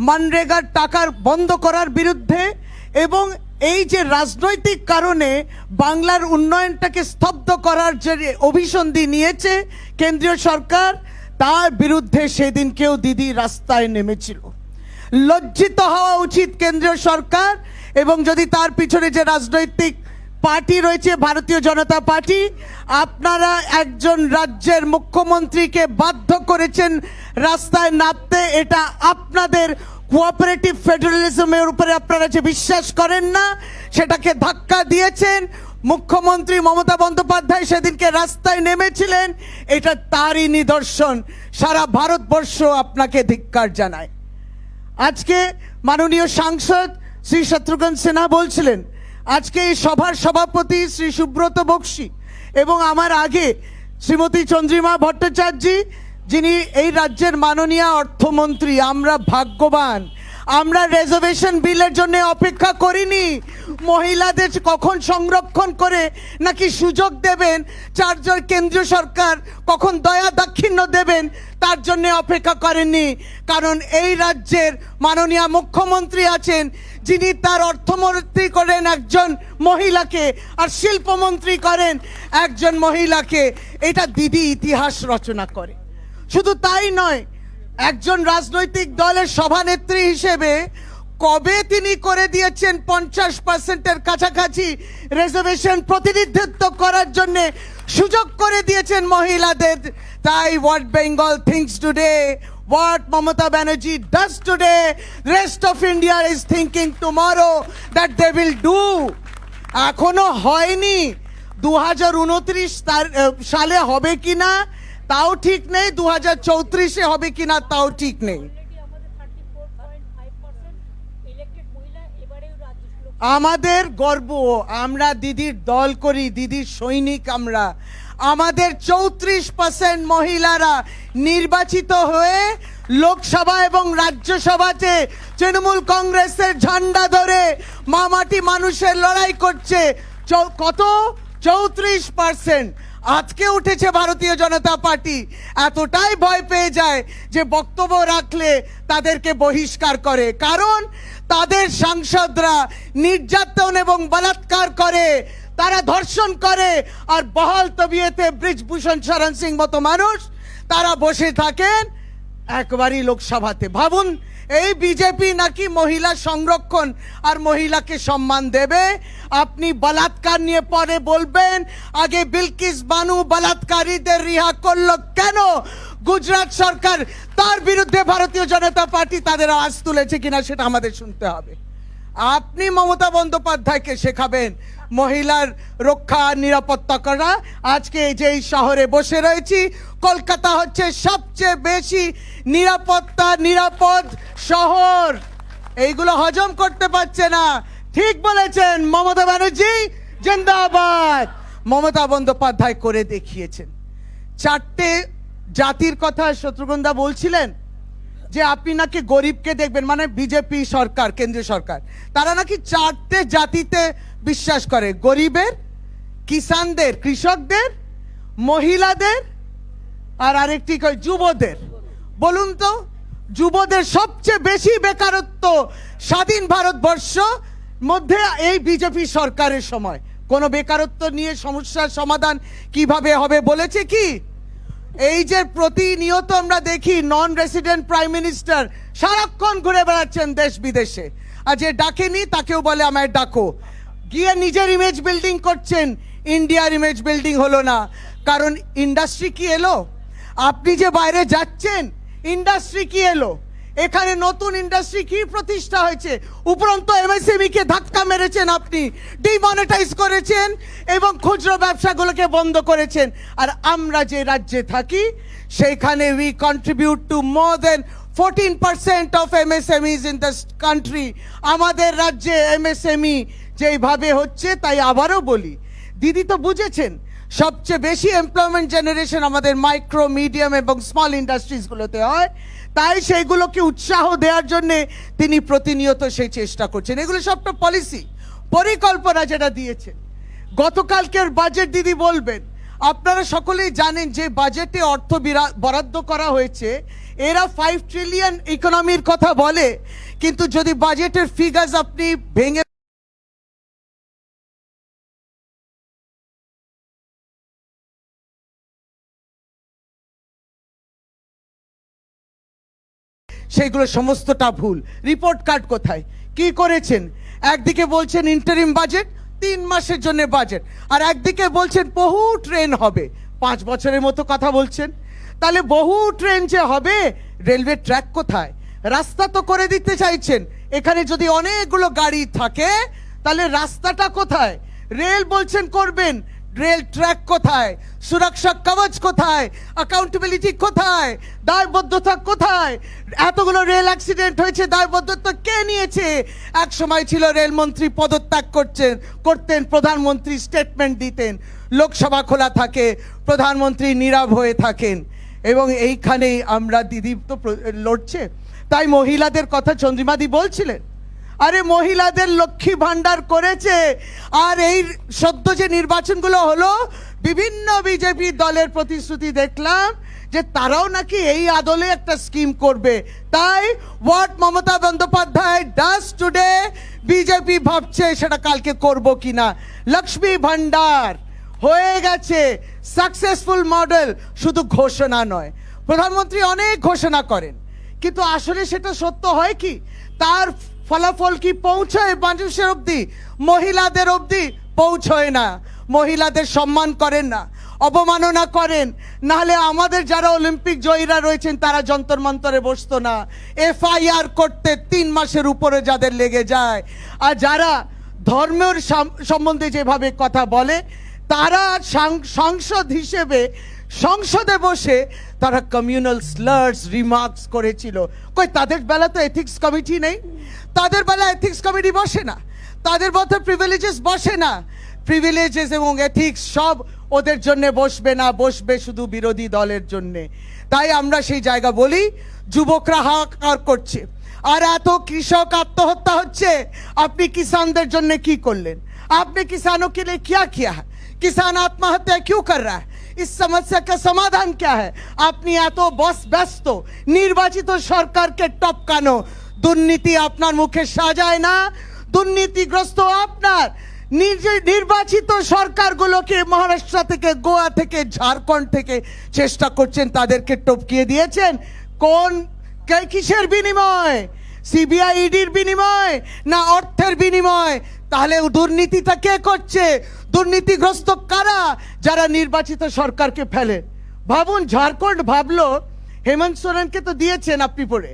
মানরেগার টাকার বন্ধ করার বিরুদ্ধে, এবং এই যে রাজনৈতিক কারণে বাংলার উন্নয়নটাকে স্তব্ধ করার যে অভিসন্ধি নিয়েছে কেন্দ্রীয় সরকার, তার বিরুদ্ধে সেদিনকেও দিদি রাস্তায় নেমেছিল। লজ্জিত হওয়া উচিত কেন্দ্রীয় সরকার, এবং যদি তার পিছনে যে রাজনৈতিক পার্টি রয়েছে ভারতীয় জনতা পার্টি, আপনারা একজন রাজ্যের মুখ্যমন্ত্রীকে বাধ্য করেছেন রাস্তায় নামতে। এটা আপনাদের কোঅপারেটিভ ফেডারেলিজমের উপরে আপনারা যে বিশ্বাস করেন না, সেটাকে ধাক্কা দিয়েছেন। মুখ্যমন্ত্রী মমতা বন্দ্যোপাধ্যায় সেদিনকে রাস্তায় নেমেছিলেন, এটা তারই নিদর্শন। সারা ভারতবর্ষ আপনাকে ধিক্কার জানায়। আজকে মাননীয় সাংসদ শ্রী শত্রুঘ্ন সিনহা বলছিলেন, আজকে এই সভার সভাপতি শ্রী সুব্রত বক্সী এবং আমার আগে শ্রীমতী চন্দ্রিমা ভট্টাচার্য, যিনি এই রাজ্যের মাননীয় অর্থমন্ত্রী, আমরা ভাগ্যবান। আমরা রিজার্ভেশন বিলের জন্য অপেক্ষা করিনি। মহিলাদের কখন সংরক্ষণ করে নাকি সুযোগ দেবেন, চারজন কেন্দ্রীয় সরকার কখন দয়া দাক্ষিণ্য দেবেন তার জন্য অপেক্ষা করেননি। কারণ এই রাজ্যের মাননীয় মুখ্যমন্ত্রী আছেন, যিনি তার অর্থমন্ত্রী করেন একজন মহিলাকে আর শিল্পমন্ত্রী করেন একজন মহিলাকে। এটা দিদি ইতিহাস রচনা করে। শুধু তাই নয়, একজন রাজনৈতিক দলের সভানেত্রী হিসেবে কবে তিনি করে দিয়েছেন 50%-এর কাছাকাছি রিজার্ভেশন প্রতিনিধিত্ব করার জন্য সুযোগ করে দিয়েছেন মহিলাদের। তাই what Bengal thinks today, what Mamata Banerjee does today, rest of India is thinking tomorrow that they will do. এখনো হয়নি। 2029 সালে হবে কিনা তাও ঠিক নেই, 2034-এ হবে কিনা তাও ঠিক নেই। আমাদের গর্ব, আমরা দিদির দল করি, দিদির সৈনিক আমরা। আমাদের 34% মহিলারা নির্বাচিত হয়ে লোকসভা এবং রাজ্যসভাতে তৃণমূল কংগ্রেসের ঝান্ডা ধরে মামাটি মানুষের লড়াই করছে। কত? 34%। আজকে উঠেছে ভারতীয় জনতা পার্টি, এতটাই ভয় পেয়ে যায় যে বক্তব্য রাখলে তাদেরকে বহিষ্কার করে। কারণ তাদের সাংসদরা নির্যাতন এবং বলাৎকার করে, তারা ধর্ষণ করে, আর বহাল তবিয়তে ব্রিজভূষণ শরণ সিং মতো মানুষ তারা বসে থাকেন একবারই লোকসভাতে। ভাবুন, এই বিজেপি নাকি মহিলা সংরক্ষণ আর মহিলাকে সম্মান দেবে। আপনি বলাৎকার নিয়ে পরে বলবেন, আগে বিলকিস বানু বলাৎকারীদের রিহা করলো কেন? গুজরাট সরকার তার বিরুদ্ধে ভারতীয় জনতা পার্টি তাদের আওয়াজ তুলেছে কিনা সেটা আমাদের শুনতে হবে। আপনি মমতা বন্দ্যোপাধ্যায়কে শেখাবেন মহিলার রক্ষা নিরাপত্তা করা। আজকে যেই শহরে বসে রয়েছি, কলকাতা হচ্ছে সবচেয়ে বেশি নিরাপদ শহর। এইগুলো হজম করতে পারছে না। ঠিক বলেছেন মমতা ব্যানার্জি জিন্দাবাদ। মমতা বন্দ্যোপাধ্যায় করে দেখিয়েছেন। 4টে জাতির কথা শত্রুঘ্নদা বলছিলেন যে আপনি নাকি গরিবকে দেখবেন, মানে বিজেপি সরকার, কেন্দ্রীয় সরকার, তারা নাকি 4টে জাতিতে বিশ্বাস করে: গরিবের, কিষানদের, কৃষকদের, মহিলাদের, আর আরেকটি যুবদের। বলুন তো, যুবদের সবচেয়ে বেশি বেকারত্ব স্বাধীন ভারতবর্ষ মধ্যে এই বিজেপি সরকারের সময়। কোন বেকারত্ব নিয়ে সমস্যার সমাধান কিভাবে হবে বলেছে কি? এই যে প্রতিনিয়ত আমরা দেখি নন রেসিডেন্ট প্রাইম মিনিস্টার সারাক্ষণ ঘুরে বেড়াচ্ছেন দেশ বিদেশে, আর যে ডাকেনি তাকেও বলে আমায় ডাকো, গিয়ে নিজের ইমেজ বিল্ডিং করছেন। ইন্ডিয়ার ইমেজ বিল্ডিং হলো না, কারণ ইন্ডাস্ট্রি কি এলো? আপনি যে বাইরে যাচ্ছেন, ইন্ডাস্ট্রি কি এলো? এখানে নতুন ইন্ডাস্ট্রি কি প্রতিষ্ঠা হয়েছে? উপরন্তু এমএসএমই কে ধাক্কা মেরেছেন, আপনি ডিমনিটাইজ করেছেন এবং খুচরো ব্যবসাগুলোকে বন্ধ করেছেন। আর আমরা যে রাজ্যে থাকি সেখানে we contribute to more than 14% of MSMEs in the country. আমাদের রাজ্যে এমএসএমই যেইভাবে হচ্ছে, তাই আবারও বলি, দিদি তো বুঝেছেন সবচেয়ে বেশি এমপ্লয়মেন্ট জেনারেশন আমাদের মাইক্রো, মিডিয়াম এবং স্মল ইন্ডাস্ট্রিজগুলোতে হয়। তাই সেইগুলোকে উৎসাহ দেওয়ার জন্য তিনি প্রতিনিয়ত সেই চেষ্টা করছেন। এগুলো সবটা পলিসি, পরিকল্পনা যেটা দিয়েছেন। গতকালকের বাজেট দিদি বলবেন, আপনারা সকলেই জানেন যে বাজেটে অর্থ বরাদ্দ করা হয়েছে। এরা 5 ট্রিলিয়ন ইকোনমির কথা বলে, কিন্তু যদি বাজেটের ফিগার্স আপনি ভেঙে সেইগুলো সমস্তটা ভুল। রিপোর্ট কার্ড কোথায়? কি করেছেন? একদিকে বলছেন ইন্টারিম বাজেট, 3 মাসের জন্য বাজেট, আর একদিকে বলছেন বহু ট্রেন হবে। 5 বছরের মতো কথা বলছেন। তাহলে বহু ট্রেন যে হবে, রেলওয়ে ট্র্যাক কোথায়? রাস্তা তো করে দিতে চাইছেন। এখানে যদি অনেকগুলো গাড়ি থাকে তাহলে রাস্তাটা কোথায়? রেল বলছেন করবেন, রেল ট্র্যাক কোথায়, সুরক্ষা কবচ কোথায়, অ্যাকাউন্টেবিলিটি কোথায়, দায়বদ্ধতা কোথায়? এতগুলো রেল অ্যাক্সিডেন্ট হয়েছে, দায়বদ্ধতা কে নিয়েছে? এক সময় ছিল রেলমন্ত্রী পদত্যাগ করতেন, প্রধানমন্ত্রী স্টেটমেন্ট দিতেন, লোকসভা খোলা থাকে, প্রধানমন্ত্রী নীরব হয়ে থাকেন। এবং এইখানেই আমরা, দিদি তো লড়ছে, তাই মহিলাদের কথা চন্দ্রিমাদি বলছিলেন। আরে মহিলাদের লক্ষ্মী ভান্ডার করেছে, আর এই সদ্য যে নির্বাচনগুলো হলো, বিভিন্ন বিজেপি দলের প্রতিশ্রুতি দেখলাম যে তারাও নাকি এই আদলে একটা স্কিম করবে। তাই what Mamata Bandyopadhyay does today, BJP ভাবছে সেটা কালকে করব কিনা। লক্ষ্মী ভান্ডার হয়ে গেছে, সাকসেসফুল মডেল। শুধু ঘোষণা নয়, প্রধানমন্ত্রী অনেক ঘোষণা করেন, কিন্তু আসলে সেটা সত্য হয় কি? তার ফলাফল কি পৌঁছয় মানুষের অবধি? মহিলাদের অবধি পৌঁছয় না। মহিলাদের সম্মান করেন না, অবমাননা করেন। নাহলে আমাদের যারা অলিম্পিক জয়ীরা রয়েছেন তারা যন্তর মন্তরে বসতো না। FIR করতে 3 মাসের উপরে যাদের লেগে যায়, আর যারা ধর্মের সম্বন্ধে যেভাবে কথা বলে, তারা সাংসদ হিসেবে সংসদে বসে তারা কমিউনাল স্লার্স রিমার্কস করেছিল। কই তাদের বেলা তো এথিক্স কমিটি নেই, তাদের বেলা এথিক্স কমিটি বসে না, তাদের মধ্যে প্রিভিলেজেস বসে না। প্রিভিলেজেস এবং এথিক্স সব ওদের জন্য বসবে না, বসবে শুধু বিরোধী দলের জন্য। তাই আমরা সেই জায়গা বলি, যুবকরা হাহাকার করছে, আর এত কৃষক আত্মহত্যা হচ্ছে। আপনি কিষানদের জন্য কি করলেন? आपने किसानों के लिए क्या किया है? किसान आत्महत्या क्यों कर रहा है? इस समस्या का समाधान क्या है? আপনি এত ব্যস্ত নির্বাচিত সরকারকে টপকানো। দুর্নীতি আপনার মুখে সাজায় না, দুর্নীতিগ্রস্ত আপনার নির্বাচিত সরকারগুলোকে মহারাষ্ট্র থেকে, গোয়া থেকে, ঝাড়খণ্ড থেকে চেষ্টা করছেন, তাদেরকে টপকিয়ে দিয়েছেন। কোন কিসের বিনিময়? সিবিআই ইডির বিনিময় না অর্থের বিনিময়? তাহলে দুর্নীতিটা কে করছে? দুর্নীতিগ্রস্ত কারা? যারা নির্বাচিত সরকারকে ফেলে। ভাবুন, ঝাড়খণ্ড ভাবলো হেমন্ত সোরেনকে তো দিয়েছেন আপনি পড়ে,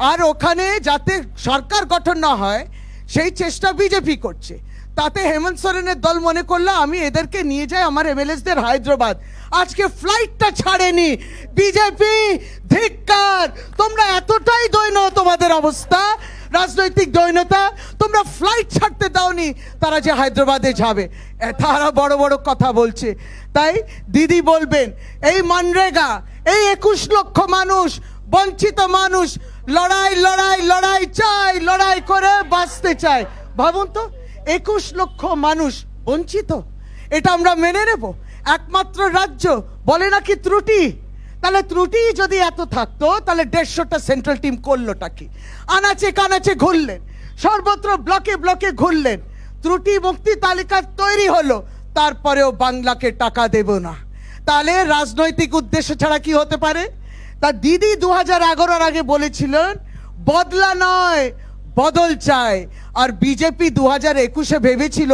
আর ওখানে যাতে সরকার গঠন না হয় সেই চেষ্টা বিজেপি করছে। তাতে হেমন্ত সোরেনের দল মনে করলো আমি এদেরকে নিয়ে যাই আমার এমএলএসদের হায়দ্রাবাদ। আজকে ফ্লাইটটা ছাড়েনি বিজেপি। ধিক্কার! তোমরা এতটাই দৈন্য তোমাদের অবস্থা, রাজনৈতিক দৈন্যতা, তোমরা ফ্লাইট ছাড়তে দাওনি, তারা যে হায়দ্রাবাদে যাবে। তারা বড় বড় কথা বলছে। তাই দিদি বলবেন, এই মানরেগা, এই 21 লক্ষ মানুষ, বঞ্চিত মানুষ লড়াই লড়াই লড়াই চাই, লড়াই করে বাঁচতে চায়। ভাবুন তো, 21 লক্ষ মানুষ বঞ্চিত, এটা আমরা মেনে নেব? একমাত্র রাজ্য বলে নাকি ত্রুটি। তাহলে ত্রুটি যদি এত থাকতো, তাহলে 150টা সেন্ট্রাল টিম করলোটা কি? আনাচে কানাচে ঘুরলেন, সর্বত্র ব্লকে ব্লকে ঘুরলেন, ত্রুটি মুক্তি তালিকা তৈরি হলো, তারপরেও বাংলাকে টাকা দেব না। তাহলে রাজনৈতিক উদ্দেশ্য ছাড়া কি হতে পারে? তা দিদি 2011-এর আগে বলেছিলেন বদলা নয়, বদল চাই। আর বিজেপি 2021-এ ভেবেছিল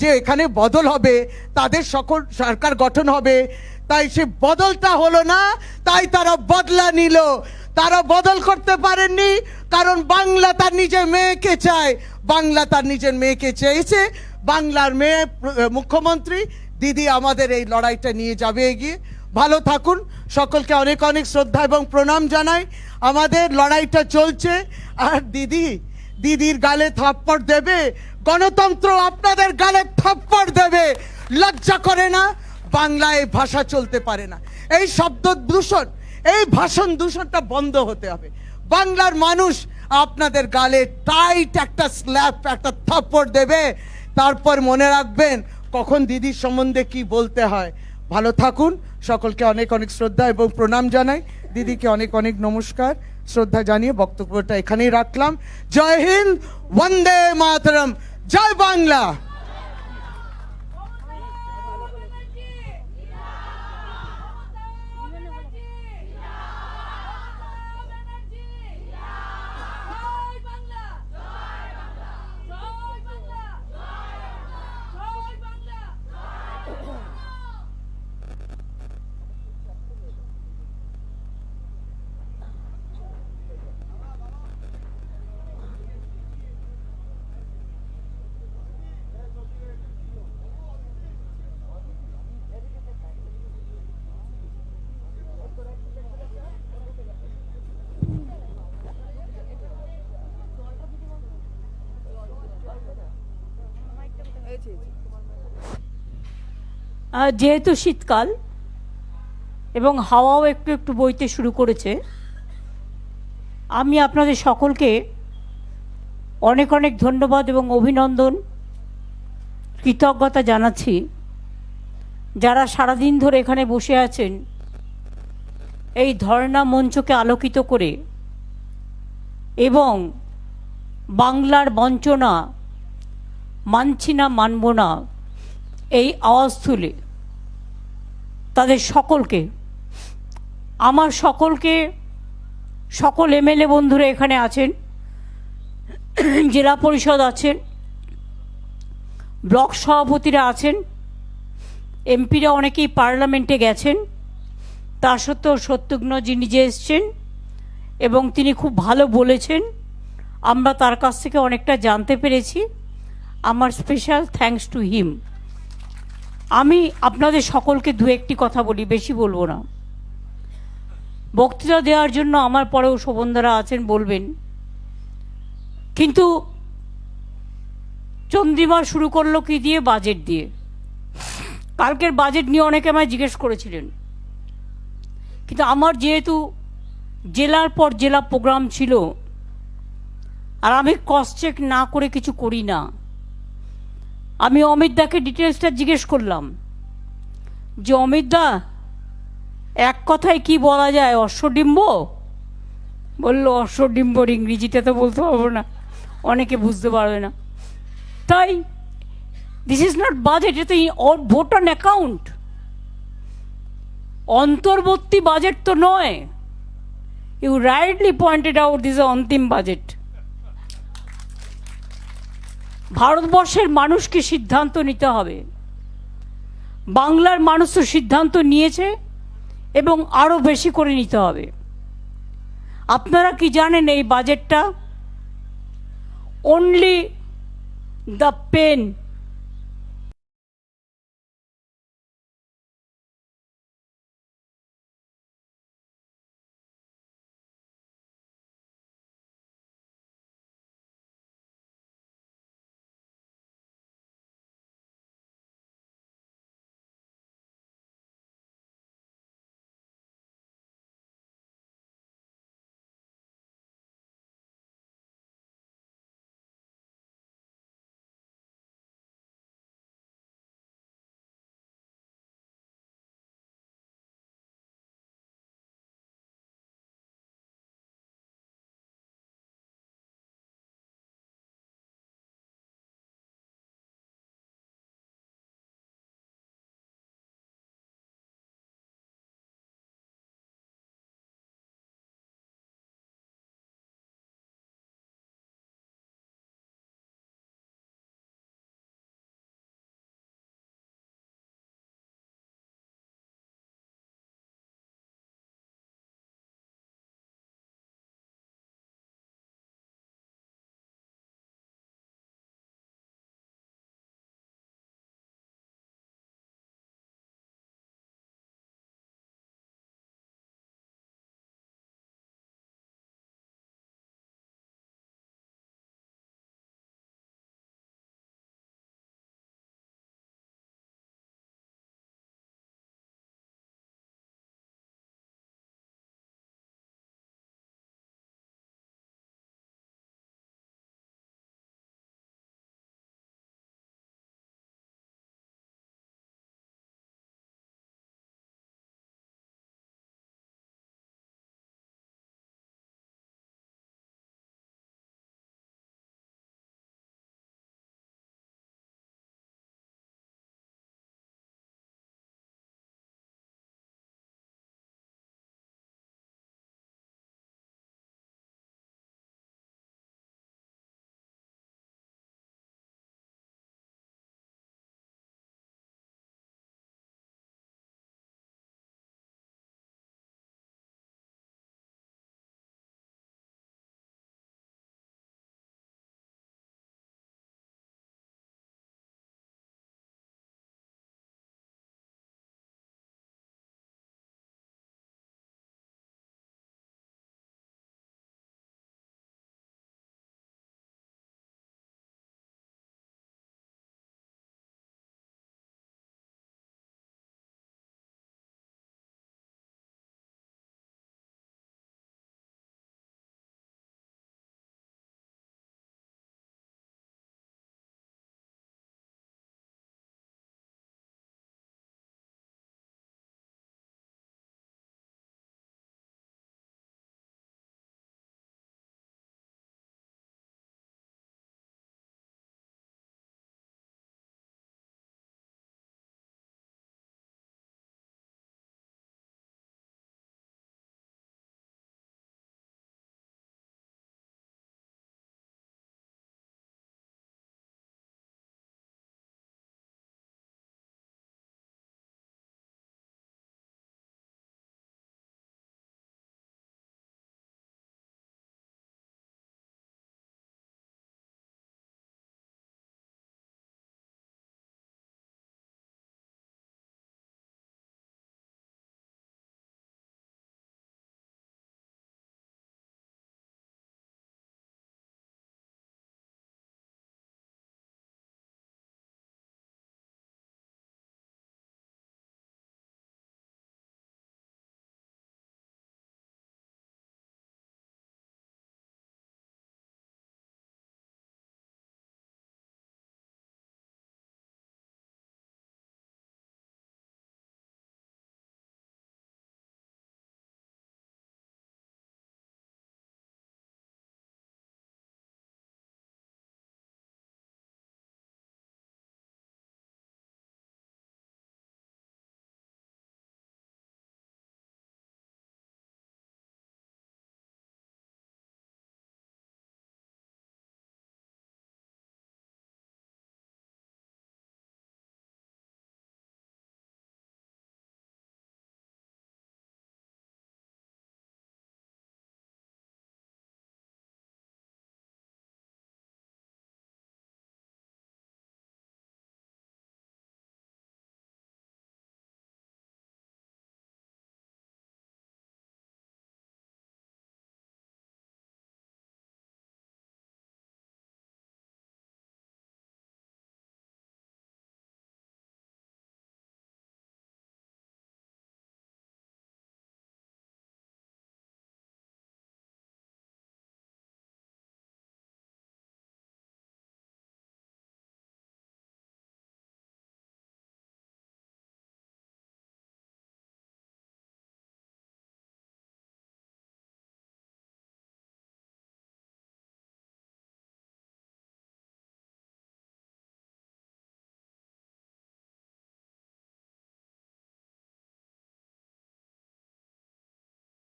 যে এখানে বদল হবে, তাদের সকল সরকার গঠন হবে, তাই সে বদলটা হলো না, তাই তারা বদলা নিল। তারা বদল করতে পারেননি, কারণ বাংলা তার নিজের মেয়েকে চায়। বাংলা তার নিজের মেয়েকে চেয়েছে, বাংলার মেয়ে মুখ্যমন্ত্রী। দিদি আমাদের এই লড়াইটা নিয়ে যাবে এগিয়ে। ভালো থাকুন, সকলকে অনেক অনেক শ্রদ্ধা এবং প্রণাম জানাই। আমাদের লড়াইটা চলছে, আর দিদির গালে থাপ্পড় দেবে গণতন্ত্র, আপনাদের গালে থাপ্পড় দেবে। লজ্জা করে না? বাংলায় ভাষা চলতে পারে না। এই শব্দ দূষণ, এই ভাষণ দূষণটা বন্ধ হতে হবে। বাংলার মানুষ আপনাদের গালে টাইট একটা স্ল্যাপ, একটা থাপ্পড় দেবে। তারপর মনে রাখবেন কখন দিদির সম্বন্ধে কি বলতে হয়। ভালো থাকুন, সকলকে অনেক অনেক শ্রদ্ধা এবং প্রণাম জানাই। দিদিকে অনেক অনেক নমস্কার, শ্রদ্ধা জানিয়ে বক্তব্যটা এখানেই রাখলাম। জয় হিন্দ, বন্দে মাতরম, জয় বাংলা। যেহেতু শীতকাল এবং হাওয়াও একটু একটু বইতে শুরু করেছে, আমি আপনাদের সকলকে অনেক অনেক ধন্যবাদ এবং অভিনন্দন, কৃতজ্ঞতা জানাচ্ছি যারা সারাদিন ধরে এখানে বসে আছেন এই ধর্ণা মঞ্চকে আলোকিত করে এবং বাংলার বঞ্চনা মানছি না মানব না এই আওয়াজ তুলে তাদের সকলকে, আমার সকলকে, সকল এমএলএ বন্ধুরা এখানে আছেন, জেলা পরিষদ আছেন, ব্লক সভাপতিরা আছেন, এমপিরা অনেকেই পার্লামেন্টে গেছেন, তা সত্ত্বেও শত্রুঘ্নজি নিজে এসছেন এবং তিনি খুব ভালো বলেছেন, আমরা তার কাছ থেকে অনেকটা জানতে পেরেছি। আমার স্পেশাল থ্যাঙ্কস টু হিম। আমি আপনাদের সকলকে দু একটি কথা বলি, বেশি বলবো না। বক্তৃতা দেওয়ার জন্য আমার পরেও শোভনদারা আছেন, বলবেন, কিন্তু চন্দ্রিমা শুরু করলো কি দিয়ে? বাজেট দিয়ে। কালকের বাজেট নিয়ে অনেকে আমায় জিজ্ঞেস করেছিলেন, কিন্তু আমার যেহেতু জেলার পর জেলা প্রোগ্রাম ছিল আর আমি কস্ট চেক না করে কিছু করি না, আমি অমিত দাকে ডিটেলসটা জিজ্ঞেস করলাম যে অমিত দা, এক কথায় কি বলা যায়, অশ্বডিম্ব? বললো অশ্বডিম্বর ইংরেজিতে তো বলতে পারবো না, অনেকে বুঝতে পারবে না। তাই দিস ইজ নট বাজেট, এটা তো ভোট অন অ্যাকাউন্ট, অন্তর্বর্তী বাজেট তো নয়। You rightly pointed out, this অন্তিম বাজেট। ভারতবর্ষের মানুষকে সিদ্ধান্ত নিতে হবে। বাংলার মানুষ তো সিদ্ধান্ত নিয়েছে এবং আরও বেশি করে নিতে হবে। আপনারা কি জানেন এই বাজেটটা অনলি দ্য পেন